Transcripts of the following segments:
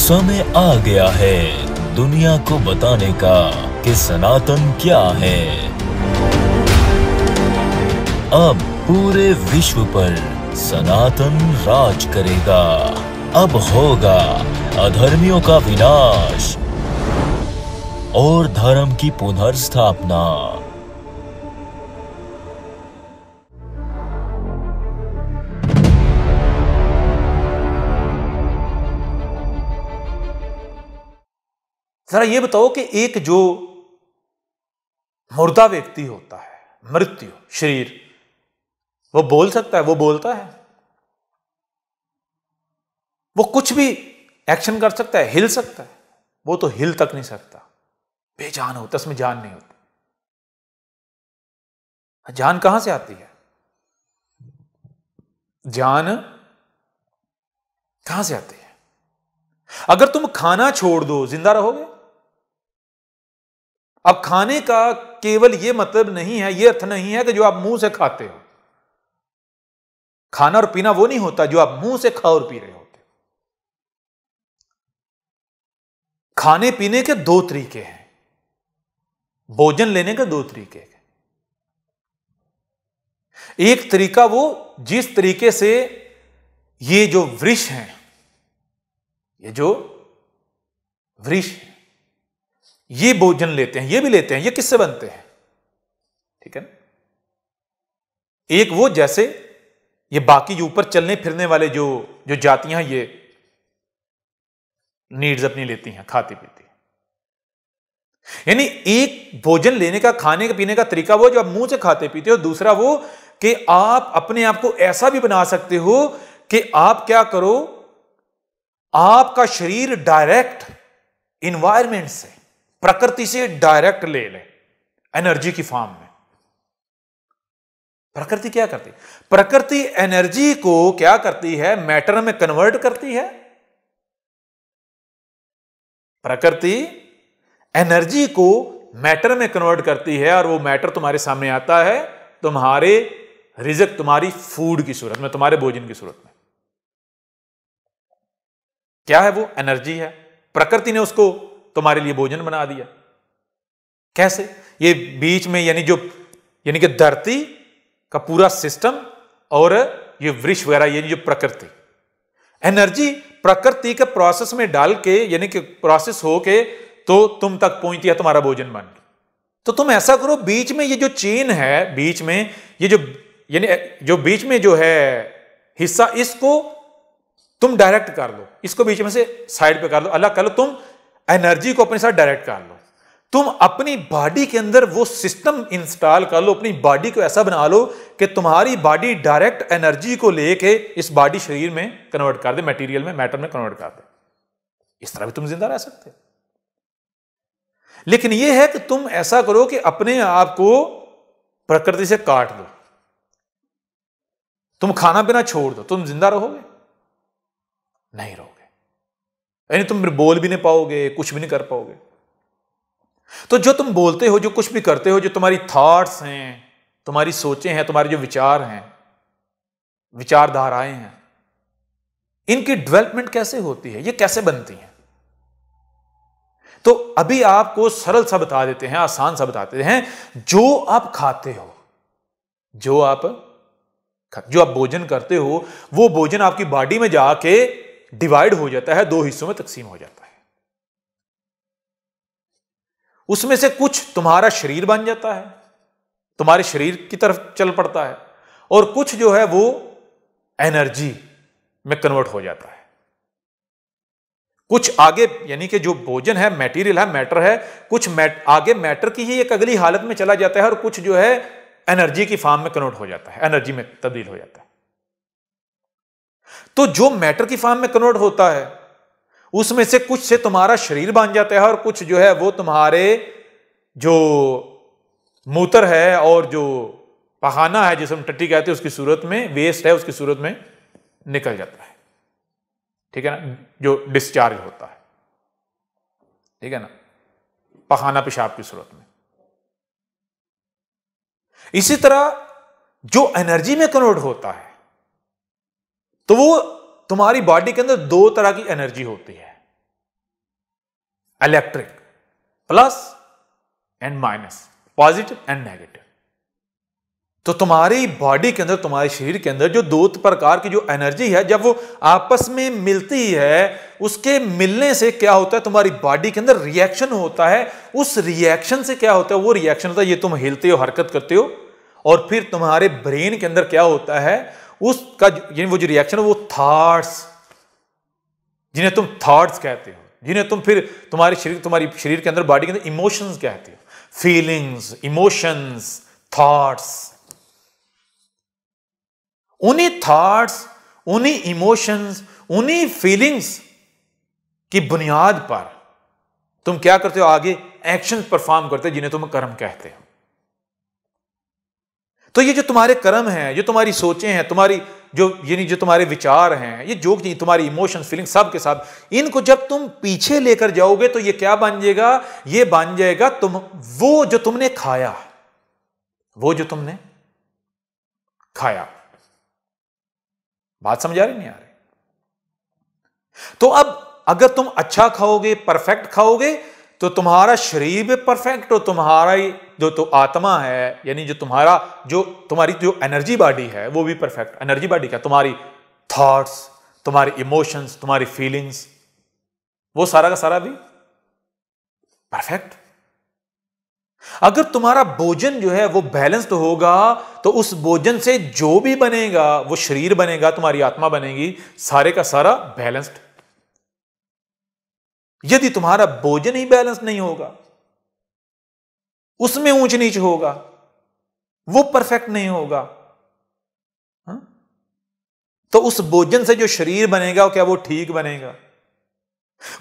समय आ गया है दुनिया को बताने का कि सनातन क्या है। अब पूरे विश्व पर सनातन राज करेगा। अब होगा अधर्मियों का विनाश और धर्म की पुनर्स्थापना। जरा ये बताओ कि एक जो मुर्दा व्यक्ति होता है, मृत्यु शरीर, वो बोल सकता है? वो बोलता है? वो कुछ भी एक्शन कर सकता है, हिल सकता है? वो तो हिल तक नहीं सकता, बेजान होता, उसमें जान नहीं होती। जान कहां से आती है? जान कहां से आती है? अगर तुम खाना छोड़ दो, जिंदा रहोगे? अब खाने का केवल यह मतलब नहीं है, यह अर्थ नहीं है कि जो आप मुंह से खाते हो। खाना और पीना वो नहीं होता जो आप मुंह से खा और पी रहे होते। खाने पीने के दो तरीके हैं, भोजन लेने के दो तरीके हैं। एक तरीका वो जिस तरीके से ये जो वृक्ष हैं, ये जो वृक्ष हैं, ये भोजन लेते हैं, ये भी लेते हैं। ये किससे बनते हैं? ठीक है ना? एक वो जैसे ये बाकी जो ऊपर चलने फिरने वाले जो जातियां हैं, ये नीड्स अपनी लेती हैं, खाती पीती। यानी एक भोजन लेने का, खाने के पीने का तरीका वो जो आप मुंह से खाते पीते हो। दूसरा वो कि आप अपने आप को ऐसा भी बना सकते हो कि आप क्या करो, आपका शरीर डायरेक्ट इन्वायरमेंट से, प्रकृति से डायरेक्ट ले एनर्जी की फॉर्म में। प्रकृति क्या करती है? प्रकृति एनर्जी को क्या करती है? मैटर में कन्वर्ट करती है। प्रकृति एनर्जी को मैटर में कन्वर्ट करती है और वो मैटर तुम्हारे सामने आता है तुम्हारे रिज़्क, तुम्हारी फूड की सूरत में, तुम्हारे भोजन की सूरत में। क्या है वो? एनर्जी है। प्रकृति ने उसको तुम्हारे लिए भोजन बना दिया। कैसे? ये बीच में यानी कि धरती का पूरा सिस्टम और ये वृक्ष वगैरह, ये जो प्रकृति, एनर्जी प्रकृति के प्रोसेस में डाल के, यानी कि प्रोसेस हो के तो तुम तक पहुंचती है तुम्हारा भोजन बन के। तो तुम ऐसा करो, बीच में ये जो चेन है, बीच में ये जो बीच में जो है हिस्सा, इसको तुम डायरेक्ट कर लो, इसको बीच में से साइड पे कर लो, अलग कर लो। तुम एनर्जी को अपने साथ डायरेक्ट कर लो। तुम अपनी बॉडी के अंदर वो सिस्टम इंस्टॉल कर लो, अपनी बॉडी को ऐसा बना लो कि तुम्हारी बॉडी डायरेक्ट एनर्जी को लेके इस बॉडी शरीर में कन्वर्ट कर दे, मटेरियल में, मैटर में कन्वर्ट कर दे। इस तरह भी तुम जिंदा रह सकते हो। लेकिन यह है कि तुम ऐसा करो कि अपने आप को प्रकृति से काट दो, तुम खाना पीना छोड़ दो, तुम जिंदा रहोगे? नहीं रहोगे। यानी तुम बोल भी नहीं पाओगे, कुछ भी नहीं कर पाओगे। तो जो तुम बोलते हो, जो कुछ भी करते हो, जो तुम्हारी थॉट्स हैं, तुम्हारी सोचें हैं, तुम्हारे जो विचार हैं, विचारधाराएं हैं, इनकी डेवलपमेंट कैसे होती है, ये कैसे बनती हैं? तो अभी आपको सरल सा बता देते हैं, आसान सा बताते हैं। जो आप खाते हो, जो आप भोजन करते हो, वो भोजन आपकी बॉडी में जाके डिवाइड हो जाता है, दो हिस्सों में तकसीम हो जाता है। उसमें से कुछ तुम्हारा शरीर बन जाता है, तुम्हारे शरीर की तरफ चल पड़ता है, और कुछ जो है वो एनर्जी में कन्वर्ट हो जाता है। कुछ आगे, यानी कि जो भोजन है, मटेरियल है, मैटर है, कुछ आगे मैटर की ही एक अगली हालत में चला जाता है, और कुछ जो है एनर्जी की फॉर्म में कन्वर्ट हो जाता है, एनर्जी में तब्दील हो जाता है। तो जो मैटर की फॉर्म में कन्वर्ट होता है, उसमें से कुछ से तुम्हारा शरीर बन जाता है, और कुछ जो है वो तुम्हारे जो मूत्र है और जो पखाना है, जिसे हम टट्टी कहते हैं, उसकी सूरत में, वेस्ट है, उसकी सूरत में निकल जाता है। ठीक है ना? जो डिस्चार्ज होता है, ठीक है ना, पखाना पेशाब की सूरत में। इसी तरह जो एनर्जी में कन्वर्ट होता है, तो वो तुम्हारी बॉडी के अंदर दो तरह की एनर्जी होती है। Electric, plus and minus, positive and negative. तो तुम्हारी बॉडी के अंदर, तुम्हारे शरीर के अंदर जो दो प्रकार की जो एनर्जी है, जब वो आपस में मिलती है, उसके मिलने से क्या होता है, तुम्हारी बॉडी के अंदर रिएक्शन होता है। उस रिएक्शन से क्या होता है, वो रिएक्शन होता है, ये तुम हिलते हो, हरकत करते हो, और फिर तुम्हारे ब्रेन के अंदर क्या होता है, उसका वो जो रिएक्शन है, वो थॉट्स, जिन्हें तुम थॉट्स कहते हो, जिन्हें तुम फिर तुम्हारी शरीर के अंदर, बॉडी के अंदर इमोशंस कहते हो, फीलिंग्स, इमोशंस, थॉट्स। उन्हीं थॉट्स, उन्हीं इमोशंस, उन्हीं फीलिंग्स की बुनियाद पर तुम क्या करते हो, आगे एक्शंस परफॉर्म करते हो, जिन्हें तुम कर्म कहते हो। तो ये जो तुम्हारे कर्म हैं, जो तुम्हारी सोचें हैं, तुम्हारी जो तुम्हारे विचार हैं, ये जो तुम्हारी इमोशंस, फीलिंग, सब के साथ, इनको जब तुम पीछे लेकर जाओगे तो ये क्या बन जाएगा, ये बन जाएगा वो जो तुमने खाया, वो जो तुमने खाया। बात समझ आ रही नहीं आ रही? तो अब अगर तुम अच्छा खाओगे, परफेक्ट खाओगे, तो तुम्हारा शरीर भी परफेक्ट, और तुम्हारा जो आत्मा है, यानी जो तुम्हारी जो एनर्जी बॉडी है, वो भी परफेक्ट। एनर्जी बॉडी क्या, तुम्हारी थॉट्स, तुम्हारी इमोशंस, तुम्हारी फीलिंग्स, वो सारा का सारा भी परफेक्ट। अगर तुम्हारा भोजन जो है वो बैलेंस्ड होगा, तो उस भोजन से जो भी बनेगा, वो शरीर बनेगा, तुम्हारी आत्मा बनेगी, सारे का सारा बैलेंस्ड। यदि तुम्हारा भोजन ही बैलेंस नहीं होगा, उसमें ऊंच नीच होगा, वो परफेक्ट नहीं होगा, तो उस भोजन से जो शरीर बनेगा, क्या वो ठीक बनेगा?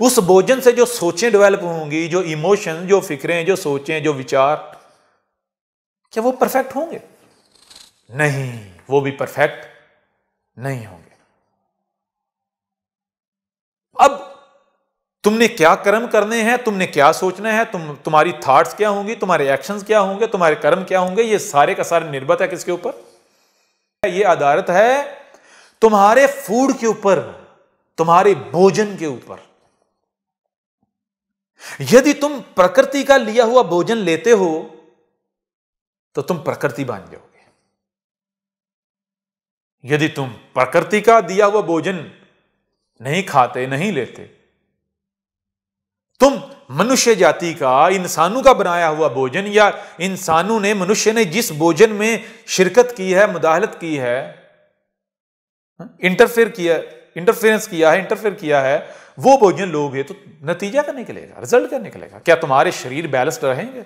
उस भोजन से जो सोचें डेवलप होंगी, जो इमोशन, जो फिक्रें, जो सोचें, जो विचार, क्या वो परफेक्ट होंगे? नहीं, वो भी परफेक्ट नहीं होंगे। अब तुमने क्या कर्म करने हैं, तुमने क्या सोचना है, तुम्हारी थॉट्स क्या होंगी, तुम्हारे एक्शंस क्या होंगे, तुम्हारे कर्म क्या होंगे, ये सारे का सारे निर्भर है किसके ऊपर? ये आधारित है तुम्हारे फूड के ऊपर, तुम्हारे भोजन के ऊपर। यदि तुम प्रकृति का लिया हुआ भोजन लेते हो, तो तुम प्रकृति बन जाओगे। यदि तुम प्रकृति का दिया हुआ भोजन नहीं खाते, नहीं लेते, तुम मनुष्य जाति का, इंसानों का बनाया हुआ भोजन, या इंसानों ने, मनुष्य ने जिस भोजन में शिरकत की है, मुदाखलत की है, इंटरफेरेंस किया है, वो भोजन लोगे, तो नतीजा क्या निकलेगा, रिजल्ट क्या निकलेगा? क्या तुम्हारे शरीर बैलेंस्ड रहेंगे?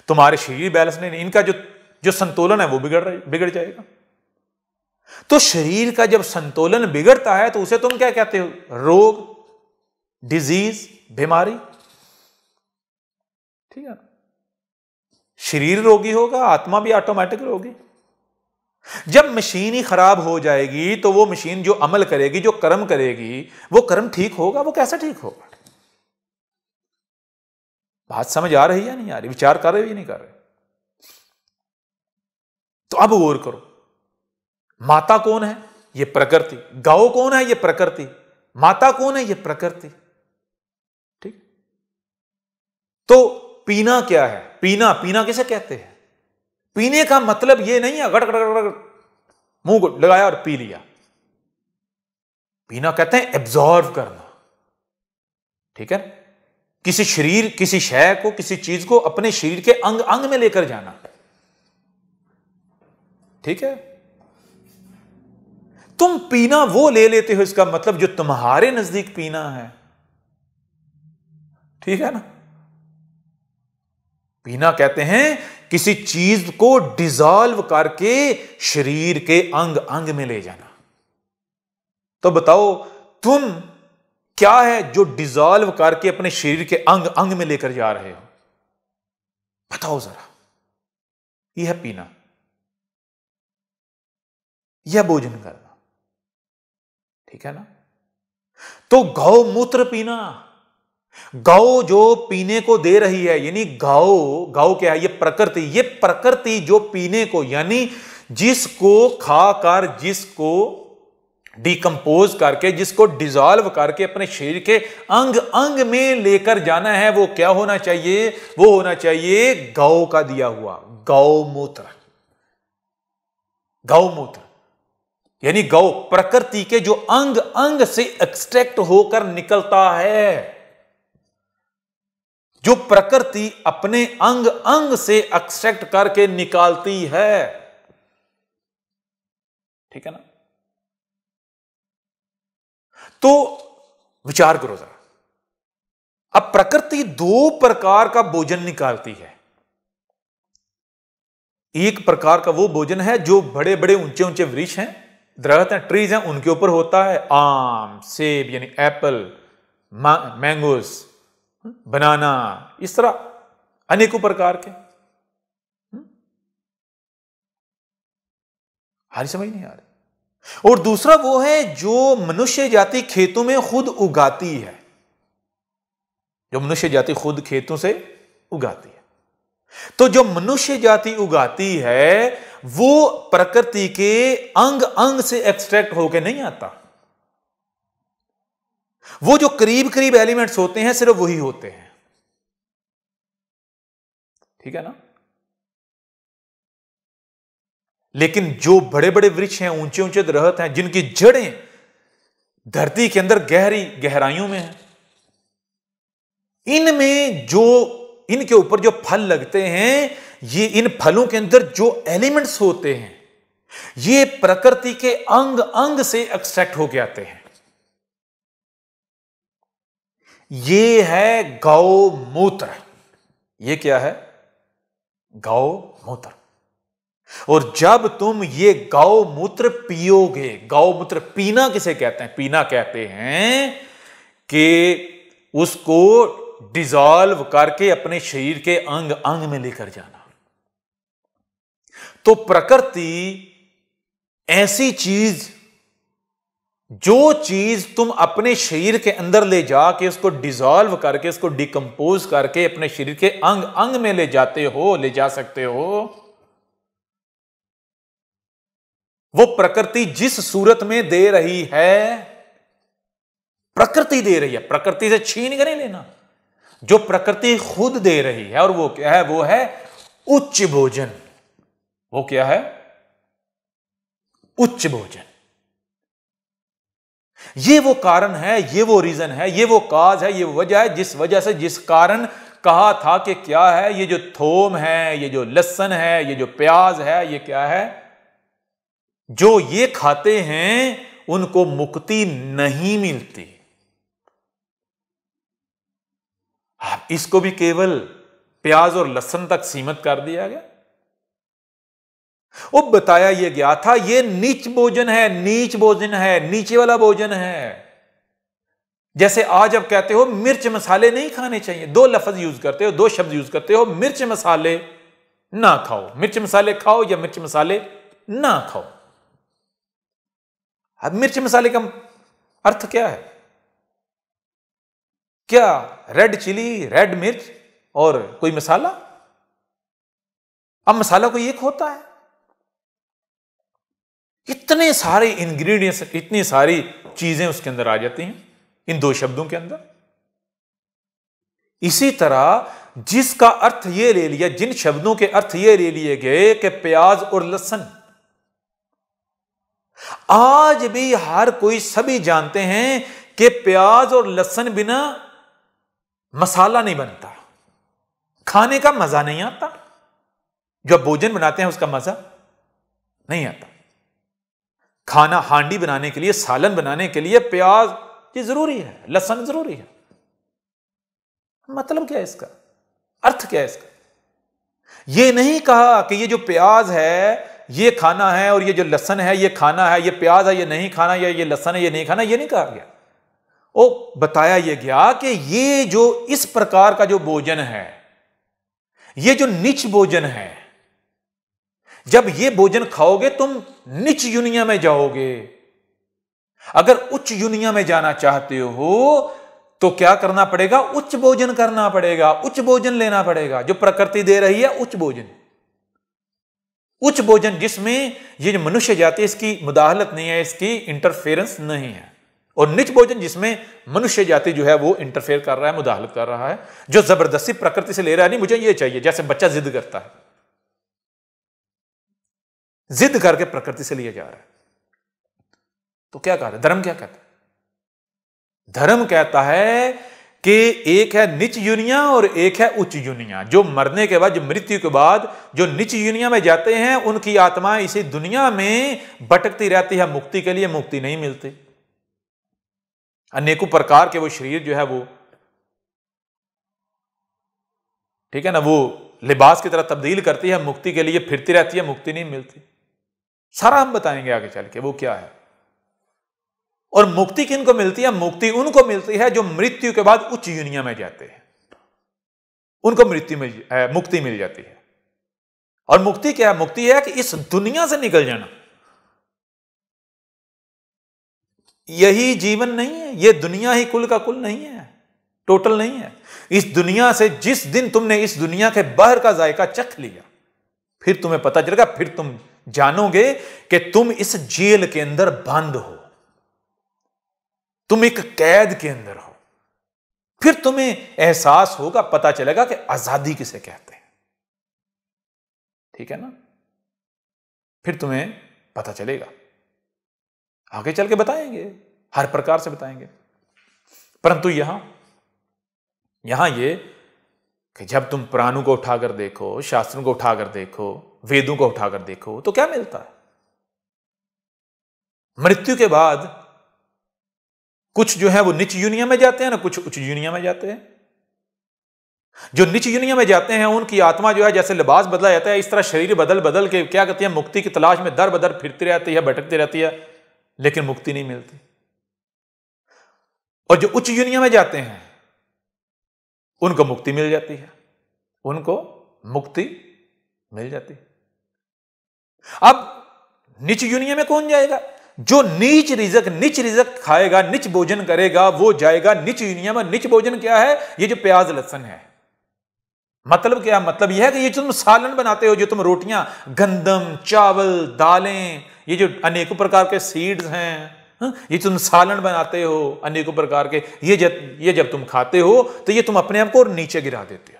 तुम्हारे शरीर बैलेंस नहीं, इनका जो संतुलन है वो बिगड़ जाएगा। तो शरीर का जब संतुलन बिगड़ता है, तो उसे तुम क्या कहते हो? रोग, डिजीज, बीमारी। ठीक है, शरीर रोगी होगा, आत्मा भी ऑटोमेटिक रोगी। जब मशीन ही खराब हो जाएगी, तो वो मशीन जो अमल करेगी, जो कर्म करेगी, वो कर्म ठीक होगा? वो कैसे ठीक होगा? बात समझ आ रही है नहीं आ रही? विचार कर रहे हो या नहीं कर रहे? तो अब गौर करो, माता कौन है? ये प्रकृति। गौ कौन है? ये प्रकृति। माता कौन है? ये प्रकृति। ठीक। तो पीना क्या है? पीना किसे कहते हैं? पीने का मतलब ये नहीं है गड़ मुंह को लगाया और पी लिया। पीना कहते हैं एब्जॉर्व करना। ठीक है, किसी शय को, किसी चीज को अपने शरीर के अंग अंग में लेकर जाना। ठीक है, तुम पीना वो ले लेते हो, इसका मतलब जो तुम्हारे नजदीक पीना है। ठीक है ना? पीना कहते हैं किसी चीज को डिसॉल्व करके शरीर के अंग अंग में ले जाना। तो बताओ, तुम क्या है जो डिसॉल्व करके अपने शरीर के अंग अंग में लेकर जा रहे हो? बताओ जरा। यह है पीना, यह भोजन करना। ठीक है ना? तो गौमूत्र पीना, गौ जो पीने को दे रही है, यानी गौ क्या है? ये प्रकृति। ये प्रकृति जो पीने को, यानी जिसको खाकर जिसको डिकम्पोज करके, जिसको डिसॉल्व करके अपने शरीर के अंग अंग में लेकर जाना है, वो क्या होना चाहिए? वो होना चाहिए गौ का दिया हुआ गौमूत्र। गौमूत्र यानी गौ, प्रकृति के जो अंग अंग से एक्सट्रैक्ट होकर निकलता है, जो प्रकृति अपने अंग अंग से एक्सट्रैक्ट करके निकालती है। ठीक है ना? तो विचार करो जरा, अब प्रकृति दो प्रकार का भोजन निकालती है। एक प्रकार का वो भोजन है जो बड़े बड़े ऊंचे ऊंचे वृक्ष हैं, दरख्त हैं, ट्रीज हैं, उनके ऊपर होता है। आम, सेब यानी एप्पल, मैंगोस, बनाना, इस तरह अनेकों प्रकार के। हारी समझ नहीं आ रही। और दूसरा वो है जो मनुष्य जाति खेतों में खुद उगाती है, जो मनुष्य जाति खुद खेतों से उगाती है। तो जो मनुष्य जाति उगाती है वो प्रकृति के अंग अंग से एक्सट्रैक्ट होकर नहीं आता। वो जो करीब करीब एलिमेंट्स होते हैं सिर्फ वही होते हैं। ठीक है ना? लेकिन जो बड़े बड़े वृक्ष हैं, ऊंचे ऊंचे दरख्त हैं, जिनकी जड़ें धरती के अंदर गहरी गहराइयों में हैं, इनमें जो इनके ऊपर जो फल लगते हैं, ये इन फलों के अंदर जो एलिमेंट्स होते हैं ये प्रकृति के अंग अंग से एक्सट्रैक्ट होके आते हैं। ये है गौमूत्र। ये क्या है? गौमूत्र। और जब तुम ये गौमूत्र पियोगे, गौमूत्र पीना किसे कहते हैं? पीना कहते हैं कि उसको डिसॉल्व करके अपने शरीर के अंग अंग में लेकर जाना। तो प्रकृति ऐसी चीज, जो चीज तुम अपने शरीर के अंदर ले जाके उसको डिसॉल्व करके, उसको डिकम्पोज करके अपने शरीर के अंग अंग में ले जाते हो, ले जा सकते हो, वो प्रकृति जिस सूरत में दे रही है, प्रकृति दे रही है, प्रकृति से छीन कर नहीं लेना। जो प्रकृति खुद दे रही है, और वो क्या है? वो है उच्च भोजन। वो क्या है? उच्च भोजन। ये वो कारण है, ये वो रीजन है, ये वो काज है, ये वो वजह है जिस वजह से, जिस कारण कहा था कि क्या है? ये जो थोम है, ये जो लहसुन है, ये जो प्याज है, ये क्या है? जो ये खाते हैं उनको मुक्ति नहीं मिलती। इसको भी केवल प्याज और लहसुन तक सीमित कर दिया गया। वो बताया यह गया था ये नीच भोजन है, नीच भोजन है, नीचे वाला भोजन है। जैसे आज अब कहते हो मिर्च मसाले नहीं खाने चाहिए, दो लफ्ज यूज करते हो, दो शब्द यूज करते हो, मिर्च मसाले ना खाओ, मिर्च मसाले खाओ या मिर्च मसाले ना खाओ। अब मिर्च मसाले का अर्थ क्या है? क्या रेड चिली, रेड मिर्च और कोई मसाला? अब मसाला कोई एक होता है? इतने सारे इंग्रेडिएंट्स, इतनी सारी चीजें उसके अंदर आ जाती हैं इन दो शब्दों के अंदर। इसी तरह जिसका अर्थ ये ले लिया, जिन शब्दों के अर्थ ये ले लिए गए कि प्याज और लहसुन, आज भी हर कोई, सभी जानते हैं कि प्याज और लहसुन बिना मसाला नहीं बनता, खाने का मजा नहीं आता, जो भोजन बनाते हैं उसका मजा नहीं आता। खाना, हांडी बनाने के लिए, सालन बनाने के लिए प्याज ये जरूरी है, लहसुन जरूरी है। मतलब क्या है इसका? अर्थ क्या है इसका? ये नहीं कहा कि ये जो प्याज है ये खाना है और ये जो लहसुन है ये खाना है, ये प्याज है ये नहीं खाना, या ये लहसुन है ये नहीं खाना, ये नहीं कहा गया। वो बताया ये गया कि ये जो इस प्रकार का जो भोजन है, ये जो नीच भोजन है, जब ये भोजन खाओगे तुम नीच दुनिया में जाओगे। अगर उच्च दुनिया में जाना चाहते हो तो क्या करना पड़ेगा? उच्च भोजन करना पड़ेगा, उच्च भोजन लेना पड़ेगा, जो प्रकृति दे रही है उच्च भोजन। उच्च भोजन जिसमें ये जो मनुष्य जाति इसकी मुदाहलत नहीं है, इसकी इंटरफेरेंस नहीं है, और नीच भोजन जिसमें मनुष्य जाति जो है वो इंटरफेयर कर रहा है, मुदाहलत कर रहा है, जो जबरदस्ती प्रकृति से ले रहा है, नहीं मुझे ये चाहिए, जैसे बच्चा जिद करता है, जिद करके प्रकृति से लिया जा रहा है। तो क्या कह रहा है धर्म? क्या कहता है धर्म? कहता है कि एक है नीच युनिया और एक है उच्च युनिया। जो मरने के बाद, जो मृत्यु के बाद जो नीच युनिया में जाते हैं, उनकी आत्माएं इसी दुनिया में भटकती रहती है, मुक्ति के लिए मुक्ति नहीं मिलती। अनेकों प्रकार के वो शरीर जो है वो, ठीक है ना, वो लिबास की तरह तब्दील करती है, मुक्ति के लिए फिरती रहती है, मुक्ति नहीं मिलती। सारा हम बताएंगे आगे चल के वो क्या है। और मुक्ति किनको मिलती है? मुक्ति उनको मिलती है जो मृत्यु के बाद उच्च युनिया में जाते हैं, उनको मुक्ति मिल जाती है। और मुक्ति क्या है? मुक्ति है कि इस दुनिया से निकल जाना। यही जीवन नहीं है, यह दुनिया ही कुल का कुल नहीं है, टोटल नहीं है। इस दुनिया से, जिस दिन तुमने इस दुनिया के बाहर का जायका चख लिया, फिर तुम्हें पता चलेगा, फिर तुम जानोगे कि तुम इस जेल के अंदर बंद हो, तुम एक कैद के अंदर हो। फिर तुम्हें एहसास होगा, पता चलेगा कि आजादी किसे कहते हैं। ठीक है ना? फिर तुम्हें पता चलेगा, आगे चल के बताएंगे, हर प्रकार से बताएंगे। परंतु यहां ये कि जब तुम पुराणों को उठाकर देखो, शास्त्रों को उठाकर देखो, वेदों को उठाकर देखो, तो क्या मिलता है? मृत्यु के बाद कुछ जो है वो नीच युनिया में जाते हैं ना, कुछ उच्च युनिया में जाते हैं। जो नीच युनिया में जाते हैं उनकी आत्मा जो है, जैसे लिबास बदला जाता है, इस तरह शरीर बदल बदल के क्या कहते हैं, मुक्ति की तलाश में दर बदर फिरती रहती है, भटकती रहती है, लेकिन मुक्ति नहीं मिलती। और जो उच्च युनिया में जाते हैं उनको मुक्ति मिल जाती है, उनको मुक्ति मिल जाती है। अब नीच युनिया में कौन जाएगा? जो नीच रिजक खाएगा, नीच भोजन करेगा, वो जाएगा नीच युनिया में। नीच भोजन क्या है? ये जो प्याज लहसुन है। मतलब क्या? मतलब यह है कि ये जो तुम सालन बनाते हो, जो तुम रोटियां, गंदम, चावल, दालें, ये जो अनेकों प्रकार के सीड्स हैं, ये तुम सालन बनाते हो अनेकों प्रकार के, ये जब तुम खाते हो तो ये तुम अपने आप को और नीचे गिरा देते हो।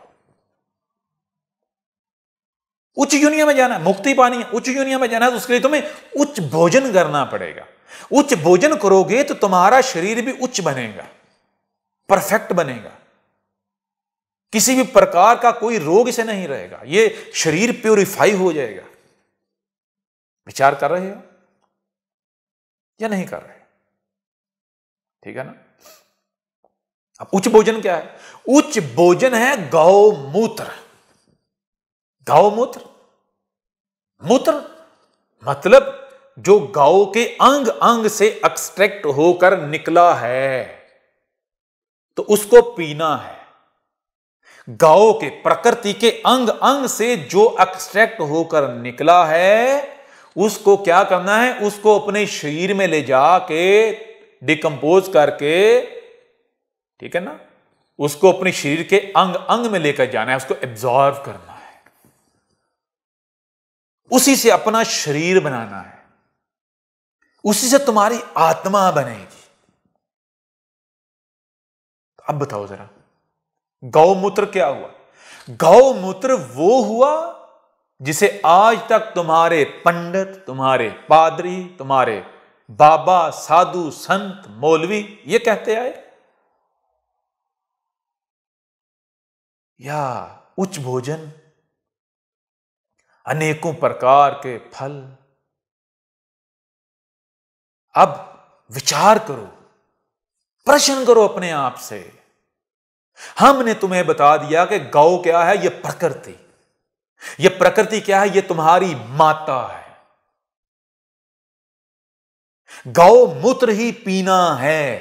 उच्च युनिया में जाना है, मुक्ति पानी है, उच्च युनिया में जाना है, तो उसके लिए तुम्हें उच्च भोजन करना पड़ेगा। उच्च भोजन करोगे तो तुम्हारा शरीर भी उच्च बनेगा, परफेक्ट बनेगा, किसी भी प्रकार का कोई रोग इसे नहीं रहेगा, ये शरीर प्यूरिफाई हो जाएगा। विचार कर रहे हो या नहीं कर रहे? ठीक है ना? अब उच्च भोजन क्या है? उच्च भोजन है गौमूत्र। गौमूत्र, मूत्र मतलब जो गौ के अंग अंग से एक्सट्रैक्ट होकर निकला है, तो उसको पीना है। गौ के, प्रकृति के अंग अंग से जो एक्सट्रैक्ट होकर निकला है, उसको क्या करना है? उसको अपने शरीर में ले जाके डिकम्पोज करके, ठीक है ना, उसको अपने शरीर के अंग अंग में लेकर जाना है, उसको एब्जॉर्व करना है, उसी से अपना शरीर बनाना है, उसी से तुम्हारी आत्मा बनेगी। अब बताओ जरा, गौमूत्र क्या हुआ? गौमूत्र वो हुआ जिसे आज तक तुम्हारे पंडित, तुम्हारे पादरी, तुम्हारे बाबा, साधु, संत, मौलवी ये कहते आए, या उच्च भोजन, अनेकों प्रकार के फल। अब विचार करो, प्रश्न करो अपने आप से। हमने तुम्हें बता दिया कि गौ क्या है? यह प्रकृति। यह प्रकृति क्या है? यह तुम्हारी माता है। गौ मूत्र ही पीना है।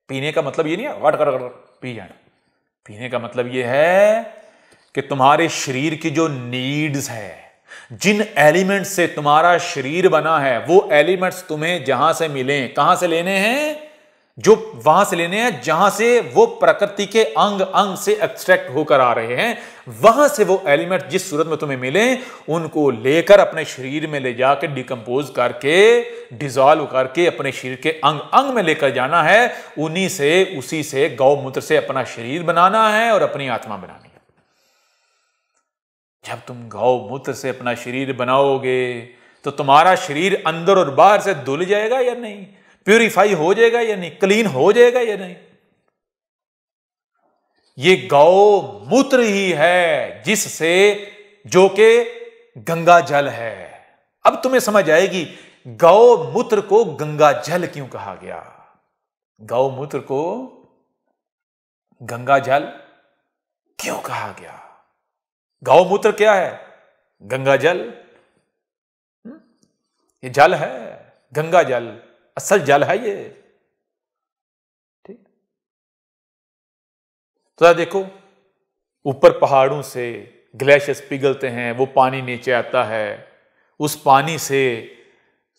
पीने का मतलब यह नहीं है वट कर पी जाना। पीने का मतलब यह है कि तुम्हारे शरीर की जो नीड्स है, जिन एलिमेंट्स से तुम्हारा शरीर बना है, वो एलिमेंट्स तुम्हें जहां से मिलें, कहां से लेने हैं? जो वहां से लेने हैं जहां से वो प्रकृति के अंग अंग से एक्सट्रैक्ट होकर आ रहे हैं, वहां से वो एलिमेंट जिस सूरत में तुम्हें मिले उनको लेकर अपने शरीर में ले जाकर डिकम्पोज करके डिसॉल्व करके अपने शरीर के अंग अंग में लेकर जाना है। उसी से गौमूत्र से अपना शरीर बनाना है और अपनी आत्मा बनानी है। जब तुम गौमूत्र से अपना शरीर बनाओगे तो तुम्हारा शरीर अंदर और बाहर से धुल जाएगा या नहीं, प्यूरिफाई हो जाएगा या नहीं, क्लीन हो जाएगा या नहीं। ये गौमूत्र ही है जिससे, जो कि गंगा जल है। अब तुम्हें समझ आएगी गौमूत्र को गंगा जल क्यों कहा गया। गौमूत्र को गंगा जल क्यों कहा गया। गौमूत्र क्या है? गंगा जल। ये जल है, गंगा जल असल जल है ये। ठीक, तो देखो ऊपर पहाड़ों से ग्लेशियर्स पिघलते हैं, वो पानी नीचे आता है, उस पानी से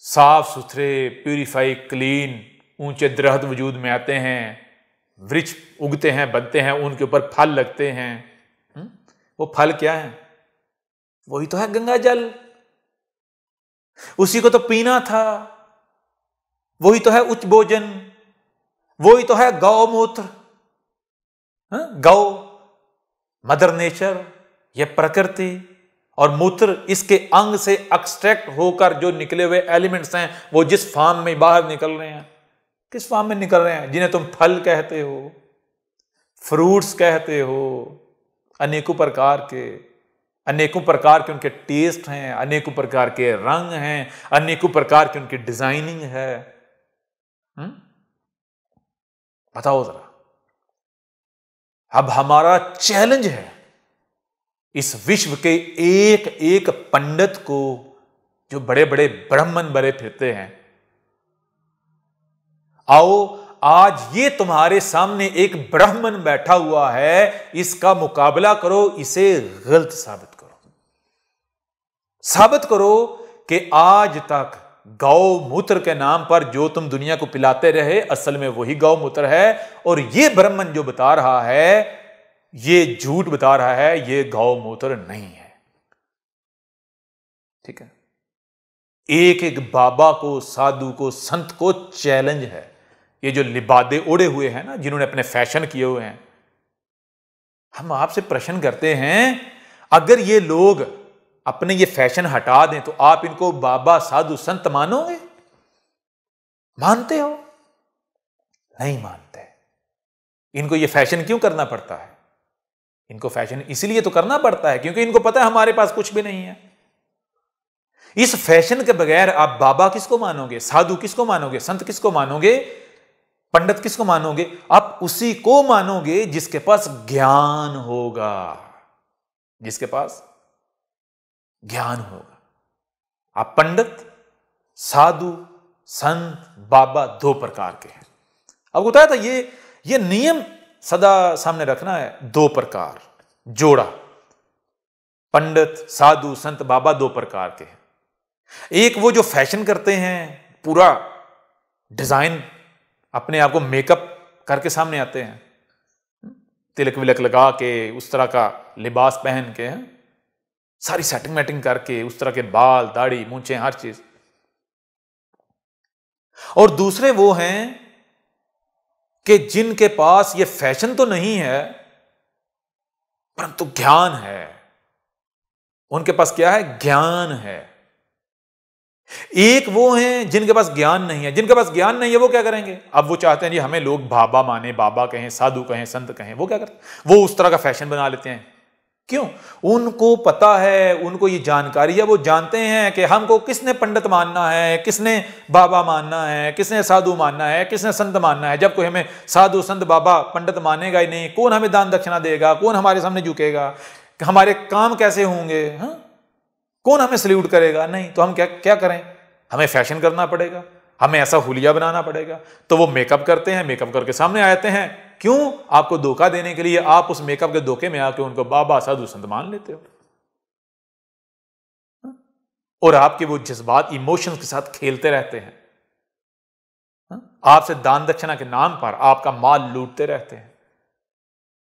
साफ सुथरे प्यूरिफाई क्लीन ऊंचे दरख्त वजूद में आते हैं, वृक्ष उगते हैं, बनते हैं, उनके ऊपर फल लगते हैं। वो फल क्या है? वही तो है गंगा जल। उसी को तो पीना था, वही तो है उच्च भोजन, वही तो है गौमूत्र। गौ मदर नेचर, यह प्रकृति, और मूत्र इसके अंग से एक्सट्रैक्ट होकर जो निकले हुए एलिमेंट्स हैं वो जिस फॉर्म में बाहर निकल रहे हैं। किस फॉर्म में निकल रहे हैं? जिन्हें तुम फल कहते हो, फ्रूट्स कहते हो, अनेकों प्रकार के उनके टेस्ट हैं, अनेकों प्रकार के रंग हैं, अनेकों प्रकार की उनकी डिजाइनिंग है। बताओ जरा। अब हमारा चैलेंज है इस विश्व के एक एक पंडित को, जो बड़े बड़े ब्राह्मण बने फिरते हैं, आओ आज ये तुम्हारे सामने एक ब्राह्मण बैठा हुआ है, इसका मुकाबला करो, इसे गलत साबित करो कि आज तक गौमूत्र के नाम पर जो तुम दुनिया को पिलाते रहे असल में वही गौमूत्र है, और ये ब्राह्मण जो बता रहा है ये झूठ बता रहा है, ये गौमूत्र नहीं है। ठीक है, एक एक बाबा को, साधु को, संत को चैलेंज है। ये जो लिबादे ओढ़े हुए हैं ना, जिन्होंने अपने फैशन किए हुए हैं, हम आपसे प्रश्न करते हैं, अगर ये लोग अपने ये फैशन हटा दें तो आप इनको बाबा साधु संत मानोगे? मानते हो? नहीं मानते। इनको ये फैशन क्यों करना पड़ता है? इनको फैशन इसलिए तो करना पड़ता है क्योंकि इनको पता है हमारे पास कुछ भी नहीं है। इस फैशन के बगैर आप बाबा किसको मानोगे, साधु किसको मानोगे, संत किसको मानोगे, पंडित किसको मानोगे? आप उसी को मानोगे जिसके पास ज्ञान होगा, जिसके पास ज्ञान होगा। आप पंडित, साधु, संत, बाबा दो प्रकार के हैं। अब बताया था ये नियम सदा सामने रखना है। दो प्रकार जोड़ा, पंडित, साधु, संत, बाबा दो प्रकार के हैं। एक वो जो फैशन करते हैं, पूरा डिजाइन अपने आप को मेकअप करके सामने आते हैं, तिलक विलक लगा के, उस तरह का लिबास पहन के, सारी सेटिंग मैटिंग करके, उस तरह के बाल, दाढ़ी, मूंछें, हर चीज। और दूसरे वो हैं कि जिनके पास ये फैशन तो नहीं है परंतु ज्ञान है। उनके पास क्या है? ज्ञान है। एक वो हैं जिनके पास ज्ञान नहीं है। जिनके पास ज्ञान नहीं है वो क्या करेंगे? अब वो चाहते हैं जी हमें लोग बाबा माने, बाबा कहें, साधु कहें, संत कहें। वो क्या करते हैं? वो उस तरह का फैशन बना लेते हैं। क्यों? उनको पता है, उनको ये जानकारी है, वो जानते हैं कि हमको किसने पंडित मानना है, किसने बाबा मानना है, किसने साधु मानना है, किसने संत मानना है। जब कोई हमें साधु, संत, बाबा, पंडित मानेगा ही नहीं, कौन हमें दान दक्षिणा देगा, कौन हमारे सामने झुकेगा, हमारे काम कैसे होंगे, कौन हमें सल्यूट करेगा? नहीं। तो हम क्या करें? हमें फैशन करना पड़ेगा, हमें ऐसा हुलिया बनाना पड़ेगा। तो वो मेकअप करते हैं, मेकअप करके सामने आ जाते हैं। क्यों? आपको धोखा देने के लिए। आप उस मेकअप के धोखे में आके उनको बाबा, साधु, संत मान लेते हो, और आपके वो जज्बात, इमोशंस के साथ खेलते रहते हैं। आपसे दान दक्षिणा के नाम पर आपका माल लूटते रहते हैं।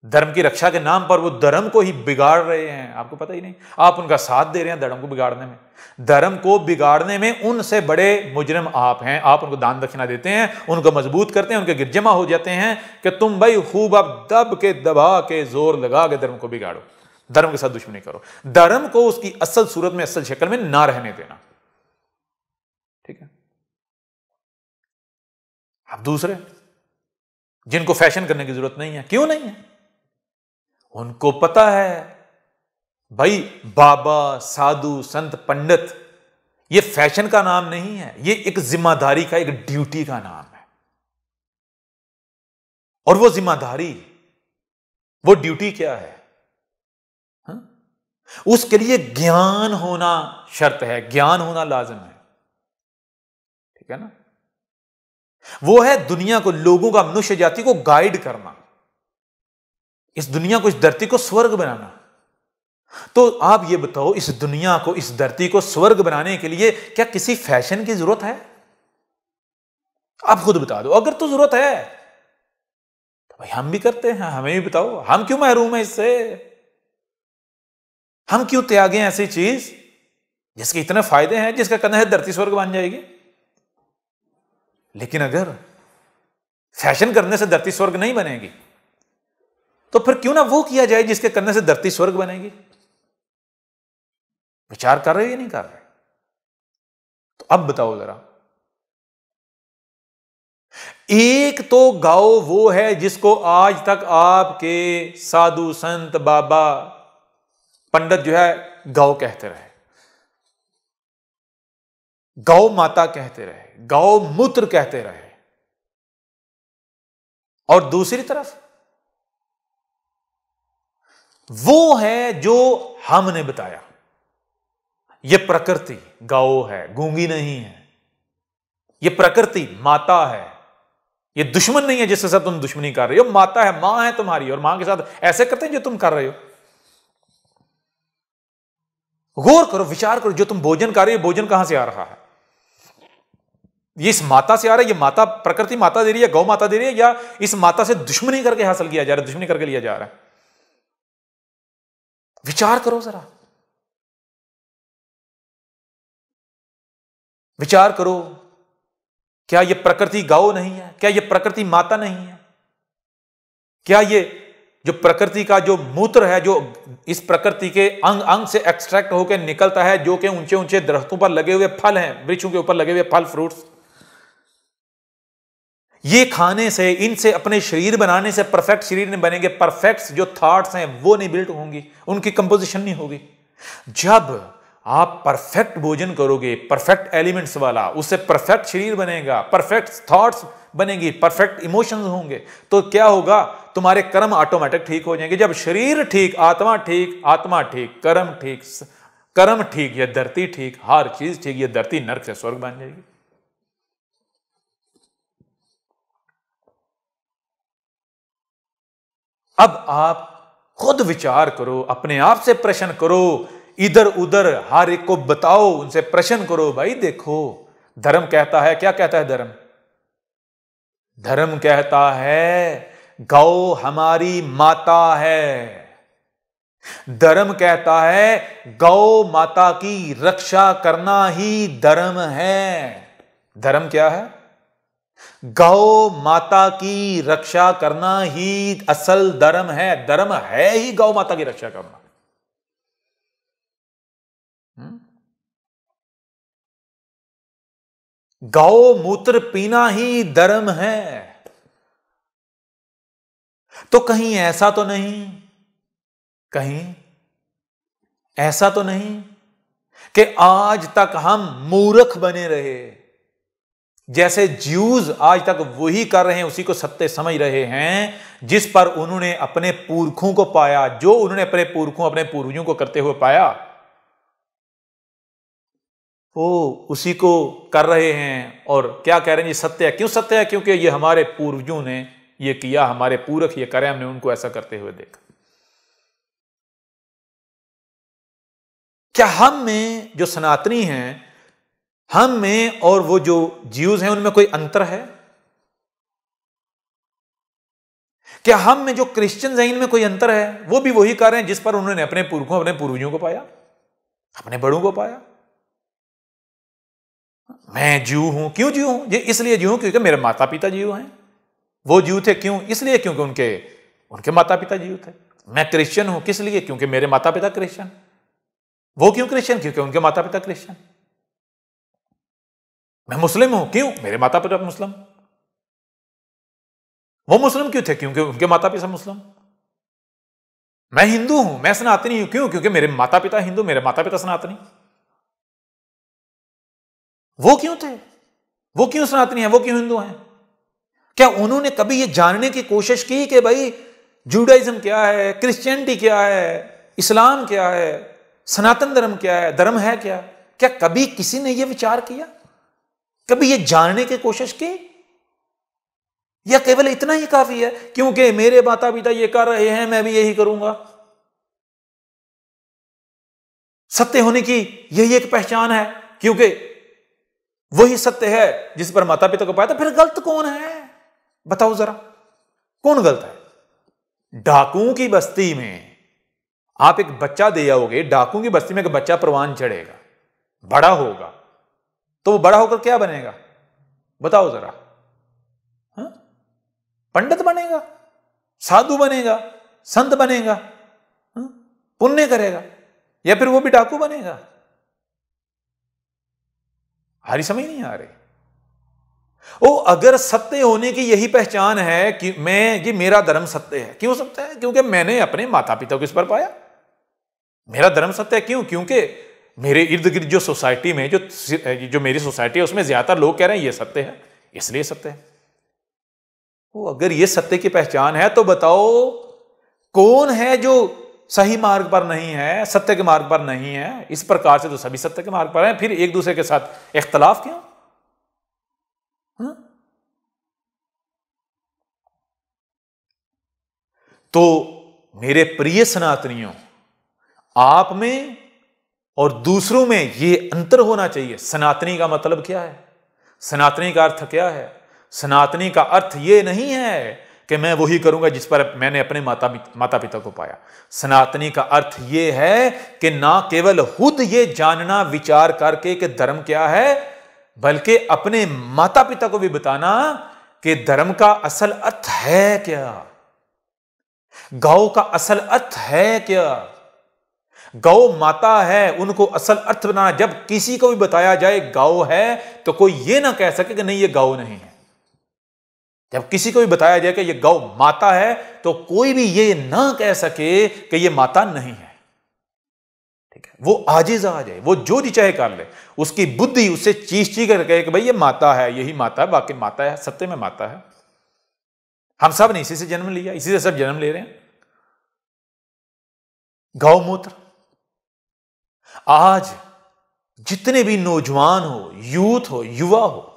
धर्म की रक्षा के नाम पर वो धर्म को ही बिगाड़ रहे हैं, आपको पता ही नहीं। आप उनका साथ दे रहे हैं धर्म को बिगाड़ने में। धर्म को बिगाड़ने में उनसे बड़े मुजरिम आप हैं। आप उनको दान दक्षिणा देते हैं, उनको मजबूत करते हैं, उनके गिरजमा हो जाते हैं कि तुम भाई खूब अब दब के दबा के जोर लगा के धर्म को बिगाड़ो, धर्म के साथ दुश्मनी करो। धर्म को उसकी असल सूरत में, असल शक्ल में ना रहने देना, ठीक है। अब दूसरे जिनको फैशन करने की जरूरत नहीं है, क्यों नहीं है? उनको पता है भाई बाबा, साधु, संत, पंडित ये फैशन का नाम नहीं है, ये एक जिम्मेदारी का, एक ड्यूटी का नाम है। और वो जिम्मेदारी, वो ड्यूटी क्या है? उसके लिए ज्ञान होना शर्त है, ज्ञान होना लाजिम है, ठीक है ना। वो है दुनिया को, लोगों का, मनुष्य जाति को गाइड करना, इस दुनिया को, इस धरती को स्वर्ग बनाना। तो आप ये बताओ, इस दुनिया को, इस धरती को स्वर्ग बनाने के लिए क्या किसी फैशन की जरूरत है? आप खुद बता दो। अगर तो जरूरत है तो भाई हम भी करते हैं, हमें भी बताओ, हम क्यों महरूम हैं इससे? हम क्यों त्यागें ऐसी चीज जिसके इतने फायदे हैं, जिसका कहना है धरती स्वर्ग बन जाएगी? लेकिन अगर फैशन करने से धरती स्वर्ग नहीं बनेगी तो फिर क्यों ना वो किया जाए जिसके करने से धरती स्वर्ग बनेगी? विचार कर रहे हो या नहीं कर रहे? तो अब बताओ जरा, एक तो गाओ वो है जिसको आज तक आपके साधु, संत, बाबा, पंडित जो है गौ कहते रहे, गौ माता कहते रहे, गौ मूत्र कहते रहे। और दूसरी तरफ वो है जो हमने बताया, ये प्रकृति गौ है, गूंगी नहीं है। ये प्रकृति माता है, ये दुश्मन नहीं है जिसके साथ तुम दुश्मनी कर रहे हो। माता है, मां है तुम्हारी, और मां के साथ ऐसे करते हैं जो तुम कर रहे हो। गौर करो, विचार करो, जो तुम भोजन कर रहे हो, भोजन कहां से आ रहा है? ये इस माता से आ रहा है? ये माता, प्रकृति माता दे रही है, गौ माता दे रही है, या इस माता से दुश्मनी करके हासिल किया जा रहा है, दुश्मनी करके लिया जा रहा है? विचार करो जरा, विचार करो। क्या ये प्रकृति गौ नहीं है? क्या ये प्रकृति माता नहीं है? क्या ये जो प्रकृति का जो मूत्र है, जो इस प्रकृति के अंग अंग से एक्सट्रैक्ट होकर निकलता है, जो कि ऊंचे ऊंचे दरख्तों पर लगे हुए फल हैं, वृक्षों के ऊपर लगे हुए फल, फ्रूट्स, ये खाने से, इनसे अपने शरीर बनाने से परफेक्ट शरीर नहीं बनेंगे। परफेक्ट जो थॉट्स हैं वो नहीं बिल्ट होंगी, उनकी कंपोजिशन नहीं होगी। जब आप परफेक्ट भोजन करोगे, परफेक्ट एलिमेंट्स वाला, उससे परफेक्ट शरीर बनेगा, परफेक्ट थॉट्स बनेंगी, परफेक्ट इमोशंस होंगे, तो क्या होगा? तुम्हारे कर्म ऑटोमेटिक ठीक हो जाएंगे। जब शरीर ठीक, आत्मा ठीक, आत्मा ठीक, कर्म ठीक, कर्म ठीक, यह धरती ठीक, हर चीज ठीक, यह धरती नर्क से स्वर्ग बन जाएगी। अब आप खुद विचार करो, अपने आप से प्रश्न करो, इधर उधर हर एक को बताओ, उनसे प्रश्न करो, भाई देखो धर्म कहता है, क्या कहता है धर्म? धर्म कहता है गौ हमारी माता है। धर्म कहता है गौ माता की रक्षा करना ही धर्म है। धर्म क्या है? गौ माता की रक्षा करना ही असल धर्म है। धर्म है ही गौ माता की रक्षा करना। गौ मूत्र पीना ही धर्म है। तो कहीं ऐसा तो नहीं, कहीं ऐसा तो नहीं कि आज तक हम मूर्ख बने रहे, जैसे ज्यूज आज तक वही कर रहे हैं, उसी को सत्य समझ रहे हैं जिस पर उन्होंने अपने पुरखों को पाया, जो उन्होंने अपने पुरखों, अपने पूर्वजों को करते हुए पाया, वो उसी को कर रहे हैं। और क्या कह रहे हैं? ये सत्य है। क्यों सत्य है? क्योंकि ये हमारे पूर्वजों ने ये किया, हमारे पूरख ये करे, हमने उनको ऐसा करते हुए देखा। क्या हम में जो सनातनी हैं, हम में और वो जो ज्यूज हैं, उनमें कोई अंतर है? क्या हम में जो क्रिश्चियन हैं इनमें कोई अंतर है? वो भी वही कर रहे हैं जिस पर उन्होंने अपने पुरखों, अपने पूर्वजों को पाया, अपने बड़ों को पाया। मैं ज्यू हूं। क्यों ज्यू हूं? ये इसलिए ज्यू हूं क्योंकि मेरे माता पिता ज्यू हैं। वो ज्यू थे क्यों? इसलिए क्योंकि उनके माता पिता ज्यू थे। मैं क्रिश्चियन हूं किस लिए? क्योंकि मेरे माता पिता क्रिश्चियन। वो क्यों क्रिश्चियन? क्योंकि उनके माता पिता क्रिश्चियन। मैं मुस्लिम हूं क्यों? मेरे माता पिता मुस्लिम। वो मुस्लिम क्यों थे? क्योंकि उनके माता पिता मुस्लिम। मैं हिंदू हूं, मैं सनातनी हूं क्यों? क्योंकि मेरे माता पिता हिंदू, मेरे माता पिता सनातनी। वो क्यों थे? वो क्यों सनातनी है? वो क्यों हिंदू हैं? क्या उन्होंने कभी यह जानने की कोशिश की कि भाई जूडाइज्म क्या है, क्रिश्चियनिटी क्या है, इस्लाम क्या है, सनातन धर्म क्या है, धर्म है क्या? क्या कभी किसी ने यह विचार किया? कभी यह जानने की कोशिश की? या केवल इतना ही काफी है क्योंकि मेरे माता पिता ये कर रहे हैं मैं भी यही करूंगा? सत्य होने की यही एक पहचान है क्योंकि वही सत्य है जिस पर माता पिता को पाया। तो फिर गलत कौन है? बताओ जरा, कौन गलत है? डाकुओं की बस्ती में आप एक बच्चा दे आओगे, डाकुओं की बस्ती में एक बच्चा परवान चढ़ेगा, बड़ा होगा, तो वो बड़ा होकर क्या बनेगा? बताओ जरा। पंडित बनेगा, साधु बनेगा, संत बनेगा, पुण्य करेगा, या फिर वो भी डाकू बनेगा? हमारी समझ नहीं आ रही। ओ, अगर सत्य होने की यही पहचान है कि ये मेरा धर्म सत्य है, क्यों सत्य है? क्योंकि मैंने अपने माता पिता को इस पर पाया। मेरा धर्म सत्य है क्यों? क्योंकि मेरे इर्द गिर्द जो सोसाइटी में जो मेरी सोसाइटी है उसमें ज्यादातर लोग कह रहे हैं ये सत्य है, इसलिए सत्य है। वो अगर ये सत्य की पहचान है तो बताओ कौन है जो सही मार्ग पर नहीं है, सत्य के मार्ग पर नहीं है? इस प्रकार से तो सभी सत्य के मार्ग पर हैं, फिर एक दूसरे के साथ इख्तलाफ क्यों? तो मेरे प्रिय सनातनियों, आप में और दूसरों में यह अंतर होना चाहिए। सनातनी का मतलब क्या है? सनातनी का अर्थ क्या है? सनातनी का अर्थ यह नहीं है कि मैं वही करूंगा जिस पर मैंने अपने माता पिता को पाया। सनातनी का अर्थ यह है कि ना केवल खुद ये जानना विचार करके कि धर्म क्या है, बल्कि अपने माता पिता को भी बताना कि धर्म का असल अर्थ है क्या, गौ का असल अर्थ है क्या। गौ माता है, उनको असल अर्थ बनाना। जब किसी को भी बताया जाए गौ है तो कोई ये ना कह सके कि नहीं ये गौ नहीं है। जब किसी को भी बताया जाए कि ये गौ माता है तो कोई भी ये ना कह सके कि ये माता नहीं है। ठीक है, वो आजिज आ जाए, वो जो जी चाहे कर ले, उसकी बुद्धि उससे चीख कर कहे कि भाई ये माता है, यही माता है, बाकी माता है, सत्य में माता है। हम सब ने इसी से जन्म लिया, इसी से सब जन्म ले रहे हैं। गौमूत्र। आज जितने भी नौजवान हो, यूथ हो, युवा हो,